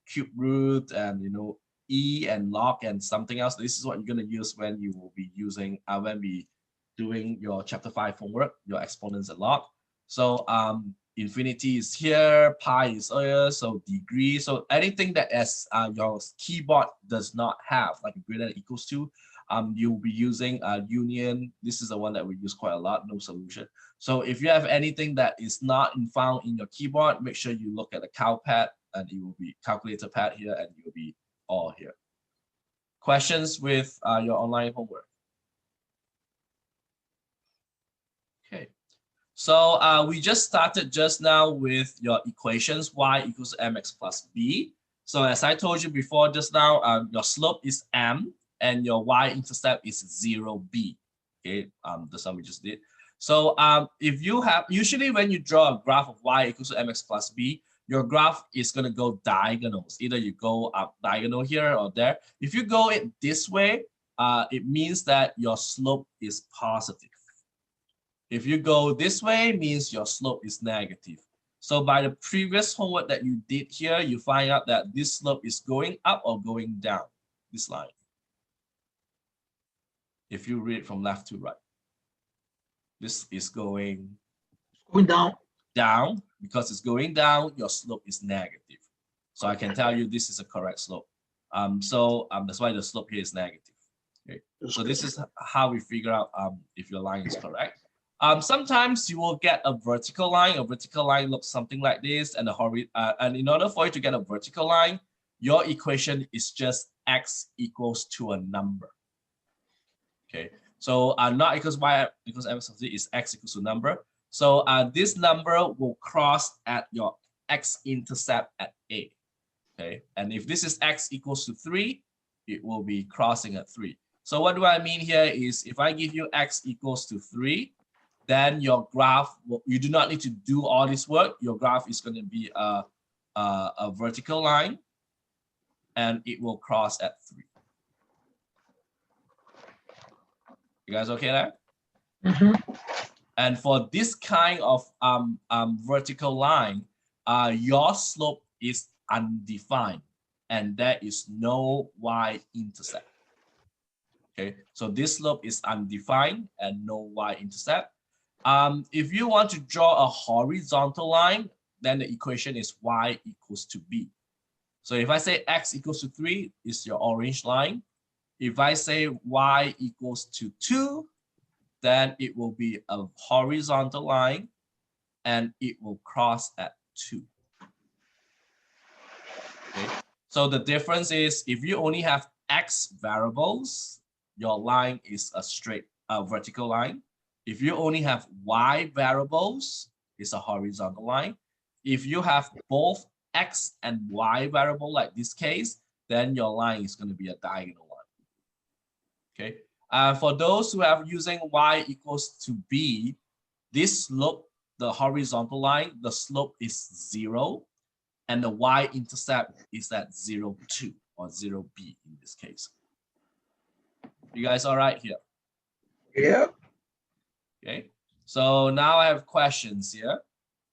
cube root and e and log and something else. This is what you're going to use when you will be using when we doing your chapter 5 homework, your exponents and log. So infinity is here, pi is here, so degree. So anything that your keyboard does not have, like a greater than equals to, you'll be using union. This is the one that we use quite a lot, no solution. So if you have anything that is not found in your keyboard, make sure you look at the cal pad, and it will be calculator pad here, and it will be all here. Questions with your online homework? Okay. So we just started just now with your equations, y equals mx plus b. So as I told you before just now, your slope is m and your y-intercept is 0b. Okay, the sum we just did. So if you have, usually when you draw a graph of y equals to mx plus b, your graph is going to go diagonals. Either you go up diagonal here or there. If you go it this way, it means that your slope is positive. If you go this way, means your slope is negative. So by the previous homework that you did here, you find out that this slope is going up or going down, this line. If you read from left to right, this is going down. Down, because it's going down, your slope is negative. So I can tell you this is a correct slope. That's why the slope here is negative. Okay. So this is how we figure out if your line is correct. Sometimes you will get a vertical line. A vertical line looks something like this, and and in order for you to get a vertical line, your equation is just x equals to a number. Okay, so not equals y equals mx plus b is x equals to a number. So this number will cross at your x-intercept at a. Okay, and if this is x equals to 3, it will be crossing at 3. So what do I mean here is if I give you x equals to 3, then your graph, you do not need to do all this work. Your graph is going to be a vertical line, and it will cross at 3. You guys okay there? Mm-hmm. And for this kind of vertical line, your slope is undefined, and there is no y-intercept. Okay, so this slope is undefined and no y-intercept. If you want to draw a horizontal line, then the equation is y equals to b. So if I say x equals to 3 is your orange line. If I say y equals to 2, then it will be a horizontal line and it will cross at 2. Okay. So the difference is if you only have x variables, your line is a straight vertical line. If you only have y variables, it's a horizontal line. If you have both x and y variable, like this case, then your line is going to be a diagonal line. Okay. For those who have using y equals to b, this slope, the horizontal line, the slope is 0, and the y-intercept is at 0, 2 or 0b in this case. You guys all right here? Yeah. Okay, so now I have questions here.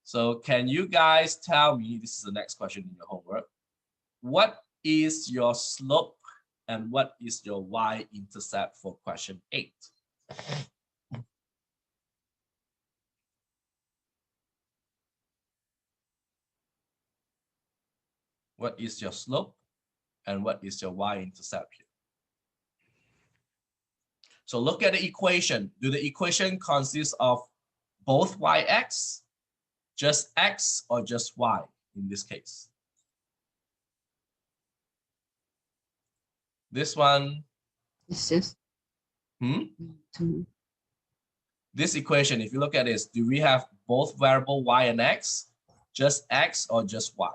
So can you guys tell me, this is the next question in your homework, what is your slope and what is your y-intercept for question 8? What is your slope and what is your y-intercept here? So look at the equation. Do the equation consist of both yx, just x, or just y in this case? This one. It's just. This equation, if you look at this, do we have both variable y and x, just x, or just y?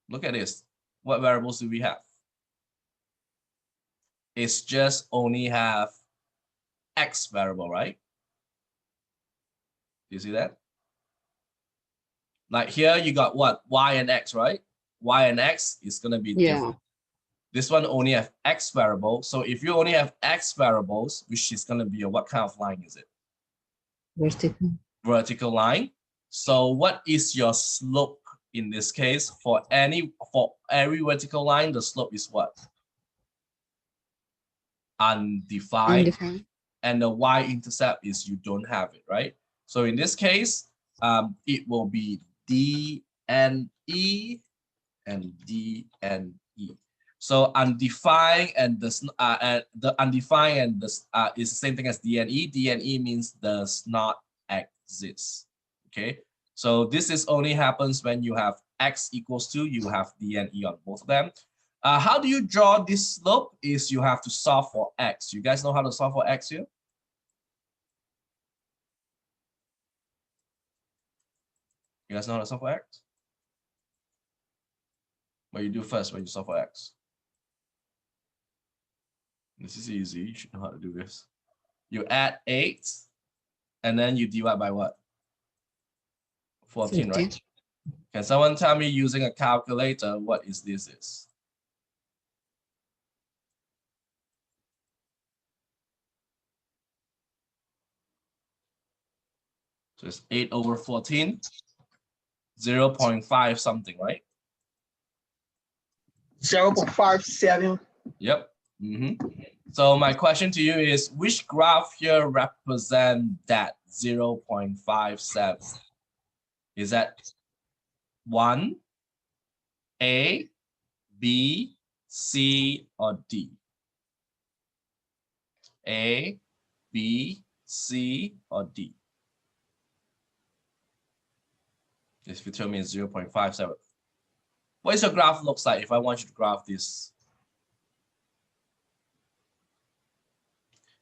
Look at this. What variables do we have? It's just only have x variable, right? Do you see that? Like here, you got what? Y and x, right? Y and x is going to be different. This one only have x variable. So if you only have x variables, which is going to be what kind of line is it? Vertical. Vertical line. So what is your slope in this case? For every vertical line, the slope is what? Undefined. and the y-intercept is you don't have it, right? So in this case, it will be DNE and DNE. So undefined and the undefined and this is the same thing as DNE. DNE means does not exist. Okay, so this is only happens when you have x equals 2, you have DNE on both of them. How do you draw this slope? Is you have to solve for x. You guys know how to solve for x here? You guys know how to solve for x? What you do first when you solve for x? This is easy. You should know how to do this. You add 8, and then you divide by what? 14, right? Can someone tell me using a calculator what is this is? So it's 8 over 14, 0.5 something, right? 0.57. Yep. So my question to you is, which graph here represent that 0.57? Is that 1, A, B, C, or D? A, B, C, or D? If you tell me it's 0.57. What is your graph looks like if I want you to graph this?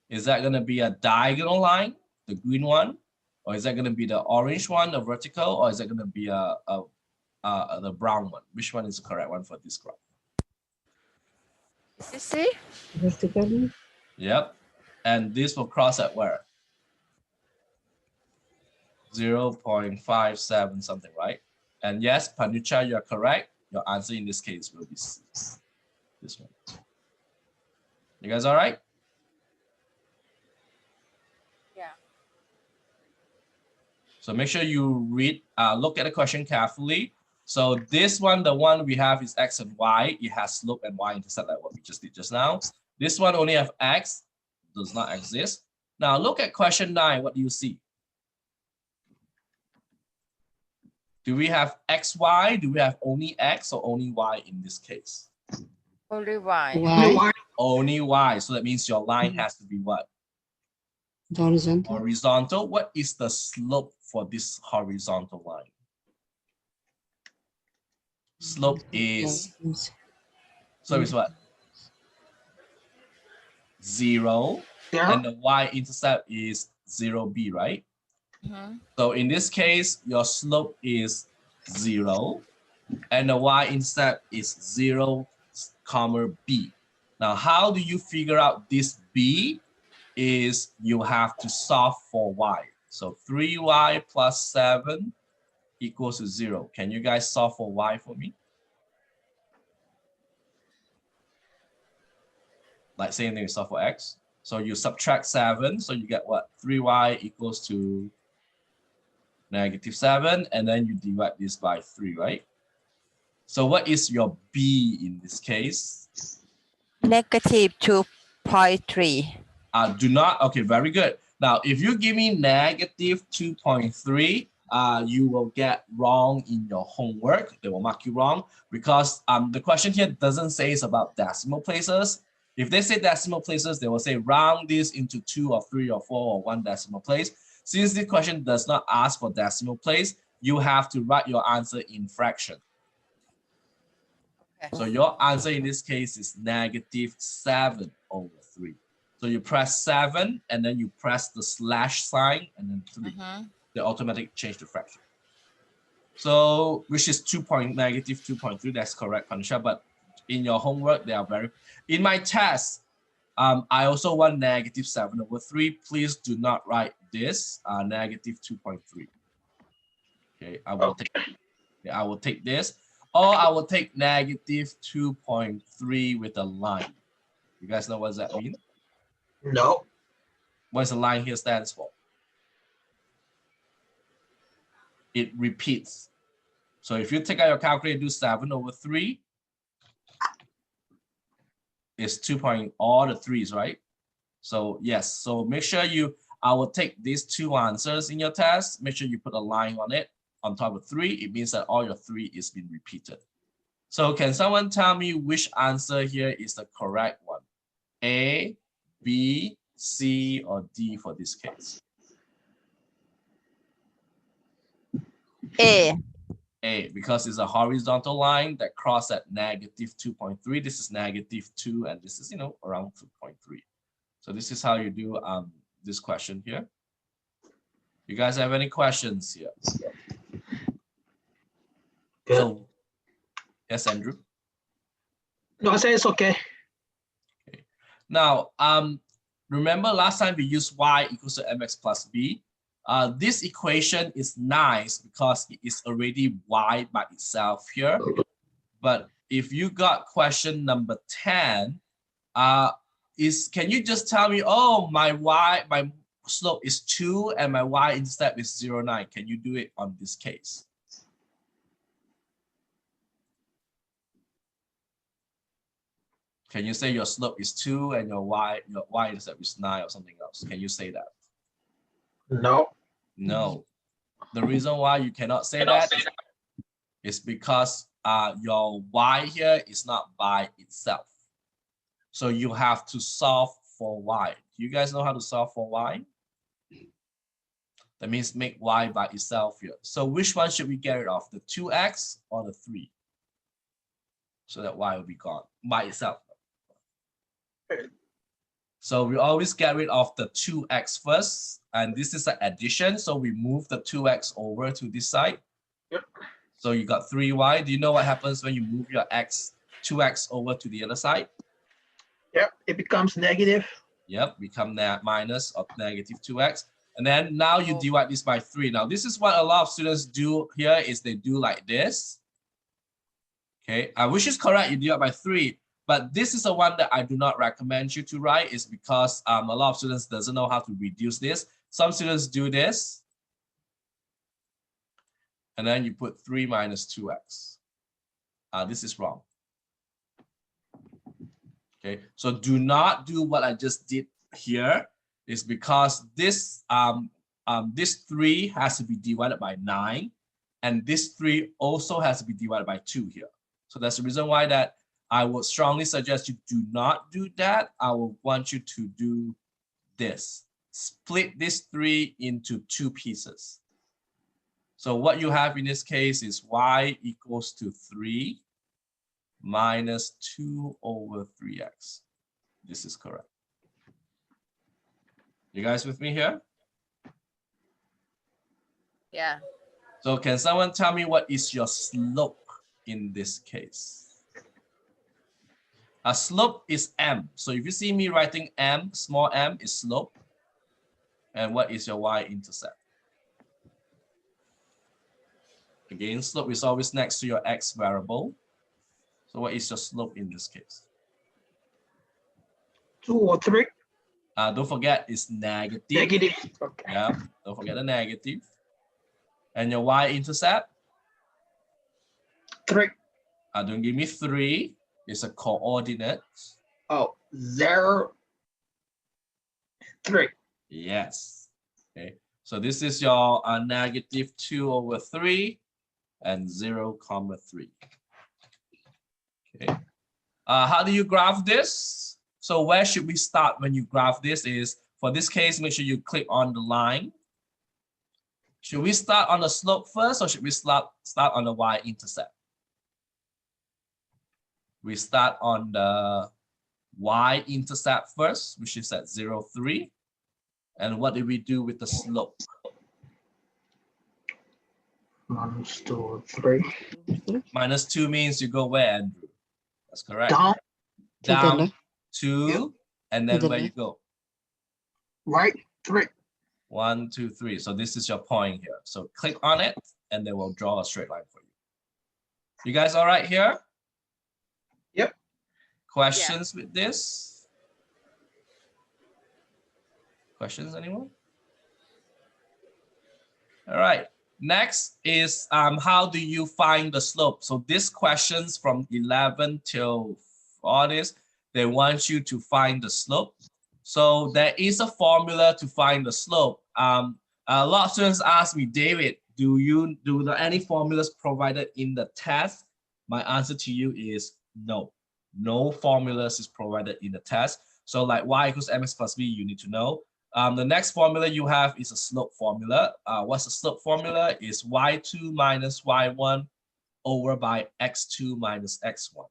Is that going to be a diagonal line, the green one? Or is that going to be the orange one, the vertical? Or is that going to be the brown one? Which one is the correct one for this graph? You see? Vertically. Yep. And this will cross at where? 0.57 something, right? And yes, Panucha, you're correct. Your answer in this case will be C. This one. You guys all right? Yeah. So make sure you read, look at the question carefully. So this one, the one we have is x and y. It has slope and y-intercept like what we just did just now. This one only have x, does not exist. Now look at question 9. What do you see? Do we have xy? Do we have only x or only y in this case? Only Y. Y. Only y. So that means your line has to be what? Horizontal. Horizontal. What is the slope for this horizontal line? Slope is, so is what? 0. Yeah. And the y-intercept is 0b, right? So in this case, your slope is 0 and the y-intercept is 0, comma b. Now, how do you figure out this b? Is you have to solve for y. So 3y plus 7 equals to 0. Can you guys solve for y for me? Like same thing, you solve for x. So you subtract 7, so you get what? 3y equals to -7, and then you divide this by 3, right? So what is your b in this case? -2.3. Do not, okay, very good. Now, if you give me -2.3, you will get wrong in your homework. They will mark you wrong because the question here doesn't say it's about decimal places. If they say decimal places, they will say round this into 2 or 3 or 4 or 1 decimal place. Since the question does not ask for decimal place, you have to write your answer in fraction. Okay. So your answer in this case is -7 over 3. So you press 7 and then you press the slash sign and then 3. They automatically change the fraction. So which is -2.3. That's correct, Panisha. But in your homework, they are very. In my test, I also want -7 over 3. Please do not write this -2.3. Okay, I will take. Okay, I will take this, or I will take -2.3 with a line. You guys know what does that mean? No. What does the line here stands for? It repeats. So if you take out your calculator, do 7 over 3. It's 2 point all the 3's, right? So yes, so make sure I will take these two answers in your test. Make sure you put a line on it on top of 3. It means that all your 3 is being repeated. So can someone tell me which answer here is the correct one? A, B, C, or D for this case? A. A, because it's a horizontal line that cross at -2.3. This is -2, and this is, around 2.3. So this is how you do this question here. You guys have any questions here? Good. So, yes, Andrew. No, I say it's okay. Okay. Now, remember last time we used y equals to mx plus b. This equation is nice because it is already y by itself here. But if you got question number 10, can you just tell me, oh, my slope is 2 and my y-intercept is 0.9. Can you do it on this case? Can you say your slope is 2 and your y-intercept is 9 or something else? Can you say that? No. No. The reason why you cannot say that is because your y here is not by itself. So you have to solve for y. Do you guys know how to solve for y? That means make y by itself here. So which one should we get rid of? The 2x or the 3? So that y will be gone by itself. So we always get rid of the 2x first. And this is an addition. So we move the 2x over to this side. Yep. So you got 3y. Do you know what happens when you move your 2x over to the other side? Yep, it becomes negative. Yep, become that minus of -2x. And then now you divide this by 3. Now this is what a lot of students do here is they do like this. Okay, which is correct, you divide by 3. But this is the one that I do not recommend you to write is because a lot of students doesn't know how to reduce this. Some students do this. And then you put 3 minus 2x. This is wrong. Okay, so do not do what I just did here. Is because this this 3 has to be divided by 9, and this 3 also has to be divided by 2 here. So that's the reason why that I would strongly suggest you do not do that. I will want you to do this. Split this 3 into 2 pieces. So what you have in this case is y equals to 3 minus 2 over 3x. This is correct. You guys with me here? Yeah. So can someone tell me what is your slope in this case? A slope is m. So if you see me writing m, small m is slope. And what is your y-intercept? Again, slope is always next to your x variable. So what is your slope in this case? 2 or 3. Don't forget it's negative. Negative. Okay. Yeah, don't forget the negative. And your y-intercept? 3. Don't give me 3. It's a coordinate. Oh, 0, 3. Yes. Okay. So this is your -2 over 3 and 0,3. Okay. How do you graph this? So where should we start when you graph this is, for this case, make sure you click on the line. Should we start on the slope first or should we start on the y-intercept? We start on the y-intercept first, which is at 0,3. And what did we do with the slope? -2 or 3. -2 means you go where, Andrew? That's correct. Down, To the Down left. 2, and then the where you left. go? right, 3. 1, 2, 3. So this is your point here. So click on it, and they will draw a straight line for you. You guys all right here? Yep. Questions with this? Questions, anyone? All right. Next is how do you find the slope? So these questions from 11 till all this, they want you to find the slope. So there is a formula to find the slope. A lot of students ask me, David, do any formulas provided in the test? My answer to you is no. No formulas is provided in the test. So like y equals mx plus b, you need to know. The next formula you have is a slope formula. What's the slope formula? Is y2 minus y1 over by x2 minus x1,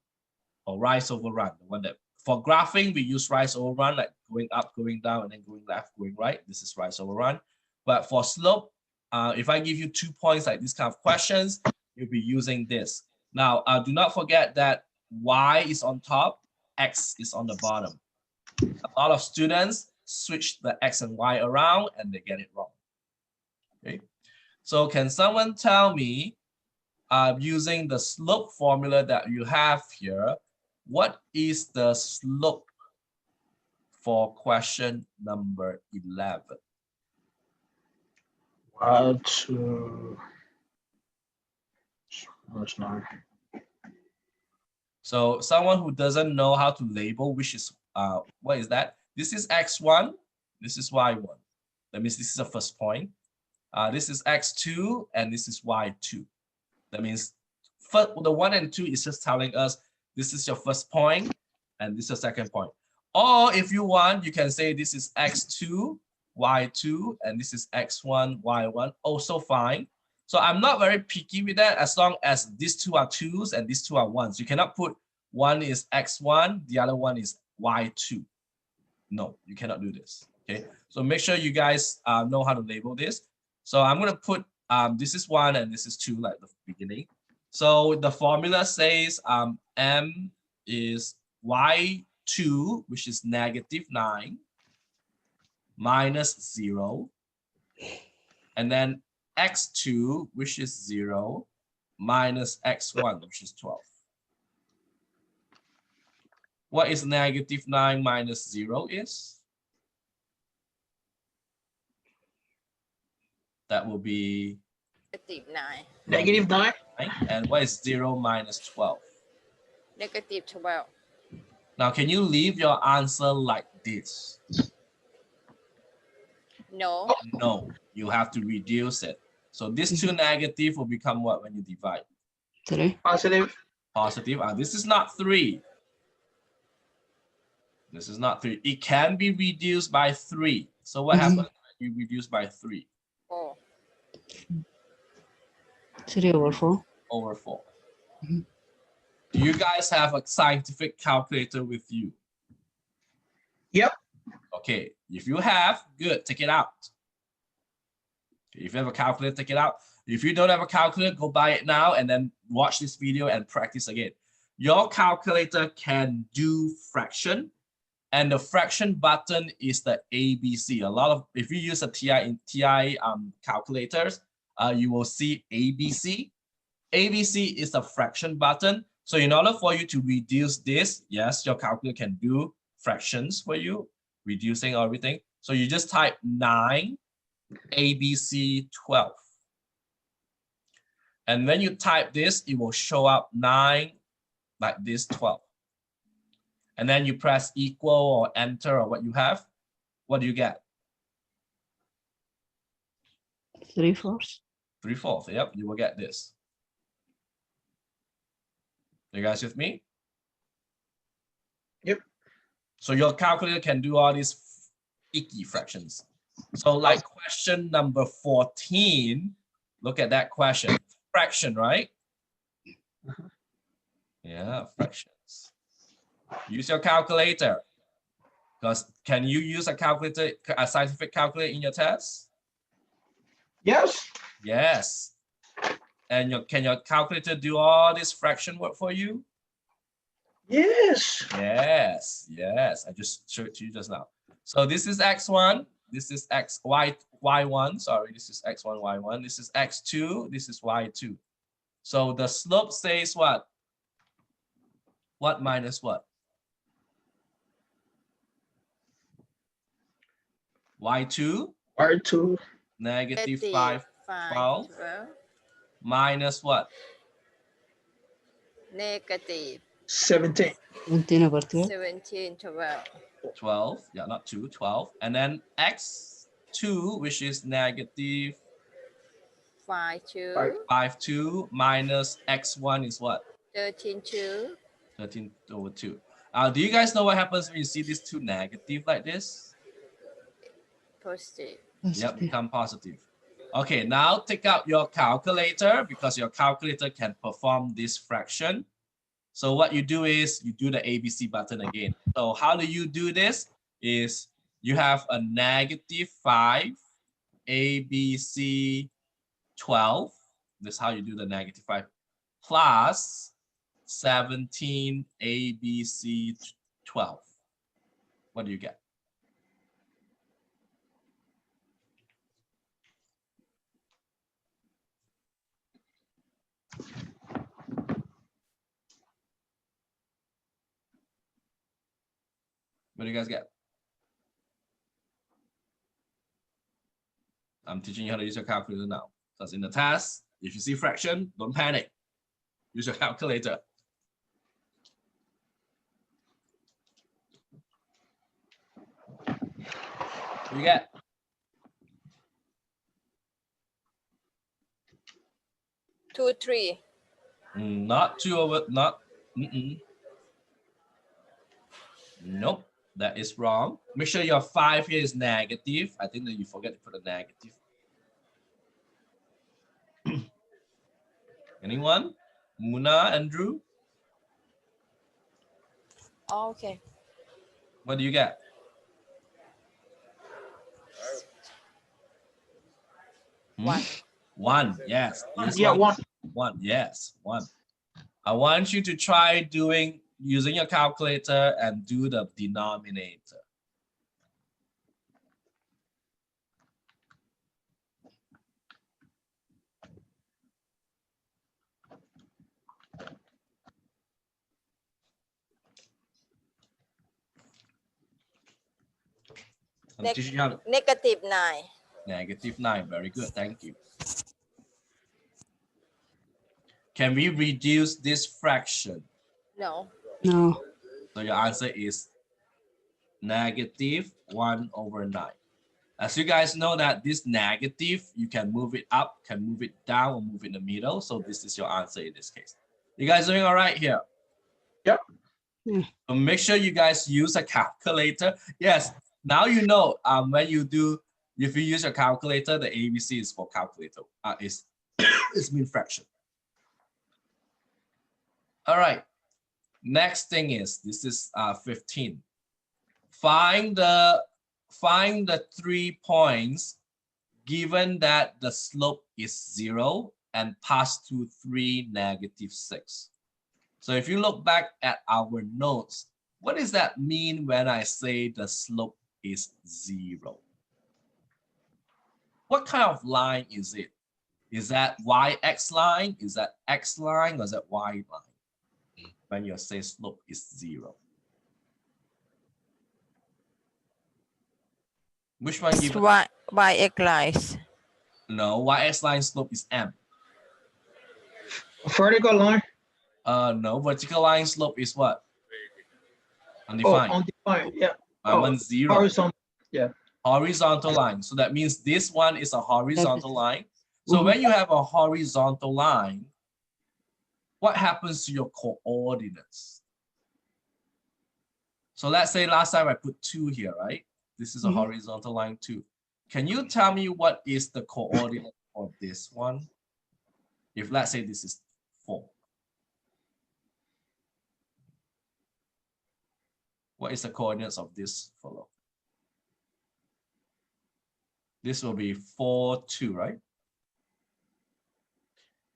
or rise over run. The one that for graphing we use rise over run, like going up, going down, and then going left, going right. This is rise over run. But for slope, if I give you 2 points like this kind of questions, you'll be using this. Now, do not forget that y is on top, x is on the bottom. A lot of students switch the x and y around and they get it wrong. Okay, so can someone tell me, using the slope formula that you have here, what is the slope for question number 11? So someone who doesn't know how to label, which is what is that? This is x1, this is y1. That means this is the first point. This is x2 and this is y2. That means the 1 and 2 is just telling us this is your first point and this is your second point. Or if you want, you can say this is x2, y2, and this is x1, y1, also fine. So I'm not very picky with that, as long as these two are 2s and these two are 1s. You cannot put one is x1, the other one is y2. No, you cannot do this. Okay, so make sure you guys know how to label this. So I'm going to put this is 1 and this is 2, like the beginning. So the formula says m is y2, which is -9, minus 0, and then x2, which is 0, minus x1, which is 12. What is -9 minus 0 is? That will be -9. -9. And what is 0 minus 12? -12. Now, can you leave your answer like this? No. No, you have to reduce it. So this 2 negative will become what when you divide? 3. Positive. Positive. This is not 3. This is not 3. It can be reduced by 3. So what happens when you reduce by 3? 4. 3 over 4. Over 4. Do you guys have a scientific calculator with you? Yep. Okay, if you have, good, take it out. If you have a calculator, take it out. If you don't have a calculator, go buy it now and then watch this video and practice again. Your calculator can do fraction, and the fraction button is the ABC. A lot of, if you use a TI calculators, you will see ABC. ABC is the fraction button. So in order for you to reduce this, yes, your calculator can do fractions for you, reducing everything. So you just type 9, ABC 12. And when you type this, it will show up 9 like this 12. And then you press equal or enter or what you have. What do you get? 3/4. 3/4. Yep, you will get this. You guys with me? Yep. So your calculator can do all these icky fractions. So like question number 14, look at that question. Fraction, right? Yeah, fractions. Use your calculator. Because can you use a calculator, a scientific calculator in your test? Yes. Yes. And can your calculator do all this fraction work for you? Yes. Yes, yes. I just showed it to you just now. So this is x1, this is y1, sorry, this is x1, y1, this is x2, this is y2. So the slope says what? What minus what? y2? R2. Negative 5, 12. Minus what? -5. 17. 17 over 12. 17, 12. 12, yeah, not 2, 12. And then x2, which is negative 5, 2. 5, 2 minus x1 is what? 13, 2. 13 over 2. Do you guys know what happens when you see these two negative like this? Positive. Yep, Positive. become positive. Okay, now take out your calculator because your calculator can perform this fraction. So what you do is you do the ABC button again. So how do you do this? Is you have a negative 5 ABC 12. This is how you do the negative 5 plus 17 ABC 12. What do you get? What do you guys get? I'm teaching you how to use your calculator now. Because in the test, if you see fraction, don't panic. Use your calculator. What do you get? Two, 3. Not 2 over, not, Nope, that is wrong. Make sure your 5 here is negative. I think that you forget to put a negative. Anyone? Muna, Andrew? Oh, okay. What do you get? One. 1, yes. This Yeah, one. 1. 1, yes, 1. I want you to try using your calculator and do the denominator. I'm teaching you how to Negative 9. negative 9. Very good. Thank you. Can we reduce this fraction? No. No. So your answer is negative 1 over 9. As you guys know that this negative, you can move it up, can move it down, or move it in the middle. So this is your answer in this case. You guys doing all right here? Yep. Yeah. So make sure you guys use a calculator. Yes, now you know when you do, if you use your calculator, the ABC is for calculator. It's mean fraction. All right. Next thing is, this is 15. Find the 3 points given that the slope is 0 and pass through 3, -6. So if you look back at our notes, what does that mean when I say the slope is 0? What kind of line is it? Is that YX line? Is that X line? Or is that Y line? When you say slope is 0. Which one given? YX lines. No, YX line slope is M. Vertical line. No, vertical line slope is what? Oh, Undefined. undefined. Yeah. Oh, 0. Horizontal. Yeah. Horizontal line. So that means this one is a horizontal line. So when you have a horizontal line, what happens to your coordinates? So let's say last time I put 2 here, right? This is a horizontal line 2. Can you tell me what is the coordinate for this one? If let's say this is 4. What is the coordinates of this fellow? This will be 4, 2, right?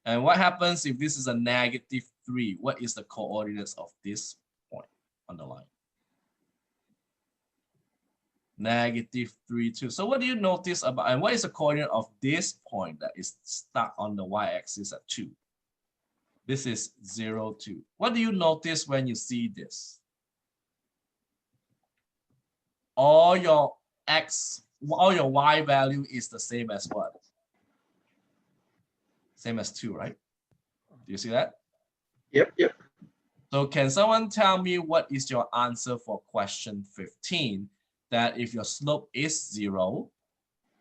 And what happens if this is a -3? What is the coordinates of this point on the line? -3, 2. So what do you notice about, and what is the coordinate of this point that is stuck on the y-axis at 2? This is 0, 2. What do you notice when you see this? All your y value is the same as what? Same as 2, right? Do you see that? Yep. Yep. So can someone tell me what is your answer for question 15? That if your slope is 0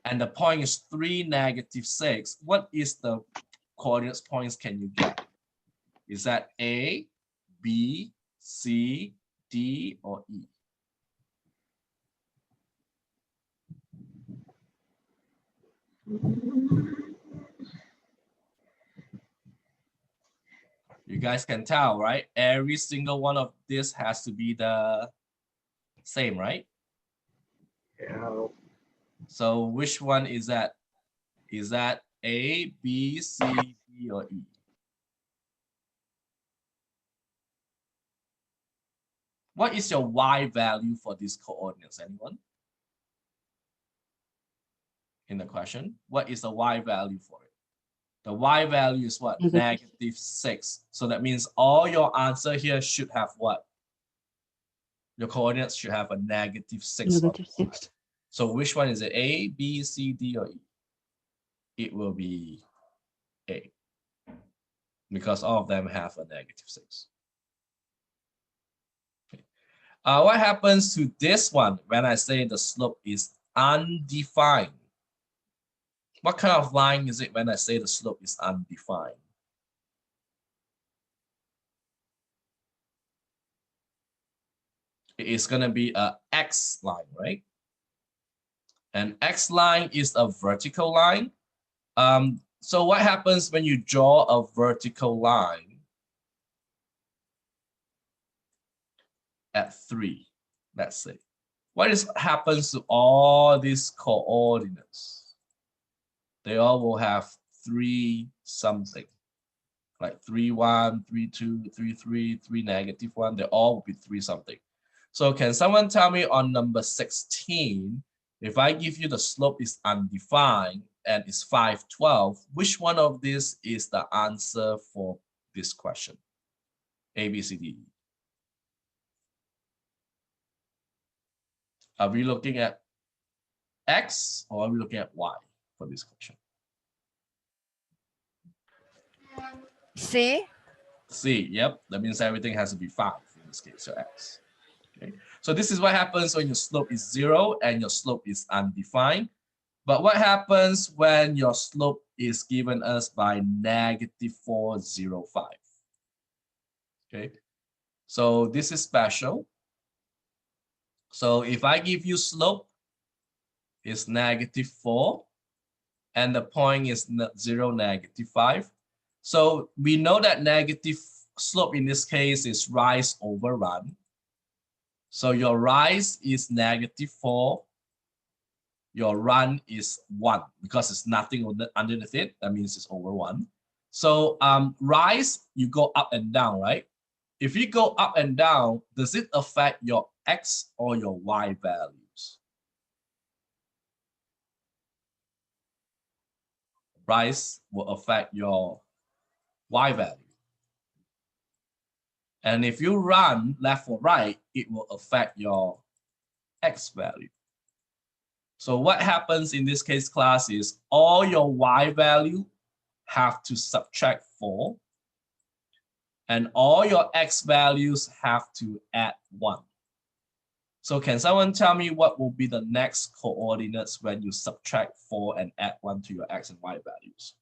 and the point is 3, -6, what is the coordinates points can you get? Is that A, B, C, D, or E? You guys can tell, right? Every single one of this has to be the same, right? Yeah. So which one is that? Is that A, B, C, D, or E? What is your Y value for these coordinates? Anyone? In the question, what is the Y value for it? The Y value is what? -6. So that means all your answer here should have what? Your coordinates should have a -6. -6. So which one is it? A, B, C, D, or E? It will be A, because all of them have a -6. Okay. What happens to this one when I say the slope is undefined? What kind of line is it when I say the slope is undefined? It is going to be a X line, right? An X line is a vertical line. So what happens when you draw a vertical line at 3, let's say? What happens to all these coordinates? They all will have 3 something, like 3, 1, 3, 2, 3, 3, 3, -1. They all will be 3 something. So can someone tell me on number 16, if I give you the slope is undefined and it's 512, which one of these is the answer for this question? A, B, C, D, E. Are we looking at X or are we looking at Y for this question? C. C, yep. That means everything has to be 5 in this case, so X. Okay. So this is what happens when your slope is 0 and your slope is undefined. But what happens when your slope is given us by -405? Okay. So this is special. So if I give you slope is -4 and the point is 0, -5. So we know that negative slope in this case is rise over run. So your rise is -4. Your run is 1 because it's nothing underneath it. That means it's over 1. So rise, you go up and down, right? If you go up and down, does it affect your X or your Y values? Rise will affect your Y value. And if you run left or right, it will affect your X value. So what happens in this case, class, is all your Y value have to subtract 4. And all your X values have to add 1. So can someone tell me what will be the next coordinates when you subtract 4 and add 1 to your X and Y values?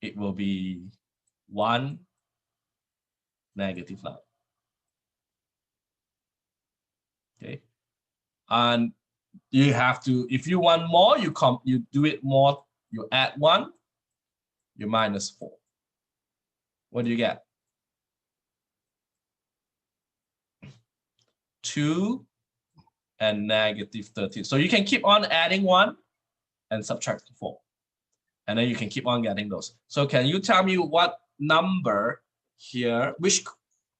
It will be 1, -9. Okay. And you have to, if you want more, you do it more, you add 1, you -4. What do you get? 2 and -13. So you can keep on adding 1 and subtract 4. And then you can keep on getting those. So can you tell me what number here, which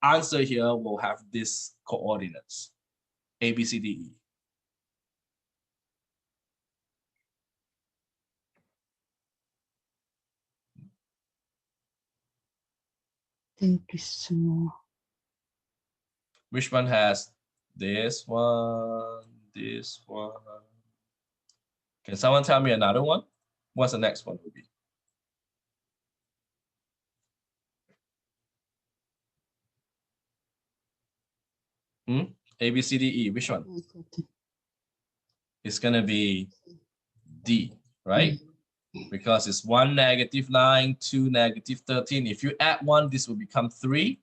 answer here will have these coordinates? A, B, C, D, E. Think it's more. Which one has this one, this one? Can someone tell me another one? What's the next one will be? A, B, C, D, E. Which one? It's going to be D, right? Because it's 1, -9, 2, -13. If you add 1, this will become 3.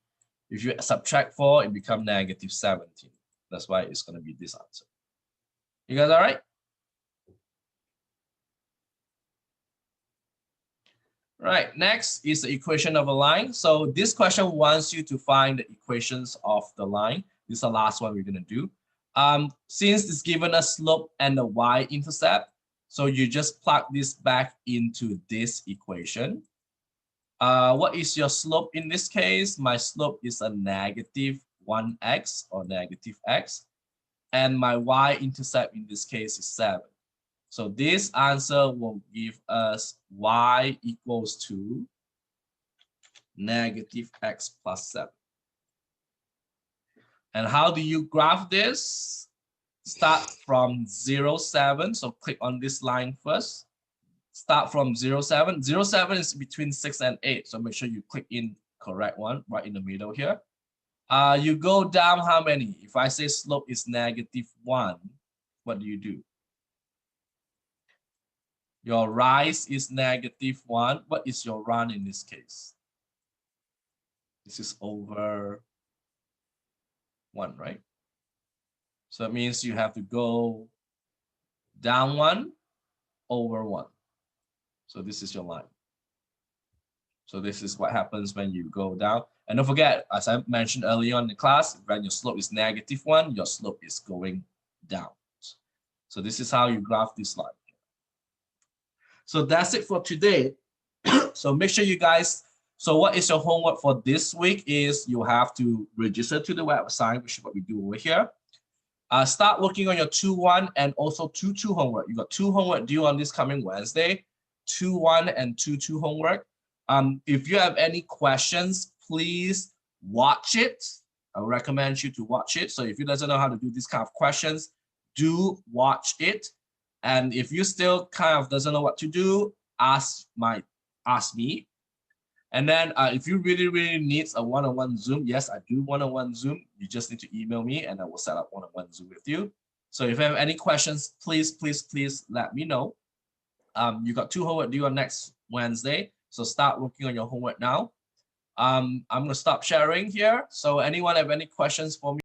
If you subtract 4, it becomes -17. That's why it's going to be this answer. You guys all right? Right, next is the equation of a line. So this question wants you to find the equations of the line. This is the last one we're going to do. Since it's given a slope and a y-intercept, so you just plug this back into this equation. What is your slope in this case? My slope is a -1x or -x. And my y-intercept in this case is 7. So this answer will give us y equals to -x plus 7. And how do you graph this? Start from 0, 7. So click on this line first. Start from 0, 7. 0, 7 is between 6 and 8. So make sure you click in correct one right in the middle here. You go down how many? If I say slope is -1, what do you do? Your rise is -1. What is your run in this case? This is over 1, right? So it means you have to go down 1 over 1. So this is your line. So this is what happens when you go down. And don't forget, as I mentioned earlier on in the class, when your slope is -1, your slope is going down. So this is how you graph this line. So that's it for today. So make sure you guys, so what is your homework for this week is you have to register to the Webassign, which is what we do over here. Start working on your 2-1 and also 2-2 homework. You got 2 homework due on this coming Wednesday, 2-1 and 2-2 homework. If you have any questions, please watch it. I would recommend you to watch it. So if you doesn't know how to do these kind of questions, do watch it. And if you still kind of doesn't know what to do, ask me. And then if you really need a one-on-one Zoom, yes, I do one-on-one Zoom. You just need to email me and I will set up one-on-one Zoom with you. So if you have any questions, please let me know. You got 2 homework due on next Wednesday. So start working on your homework now. I'm going to stop sharing here. So anyone have any questions for me?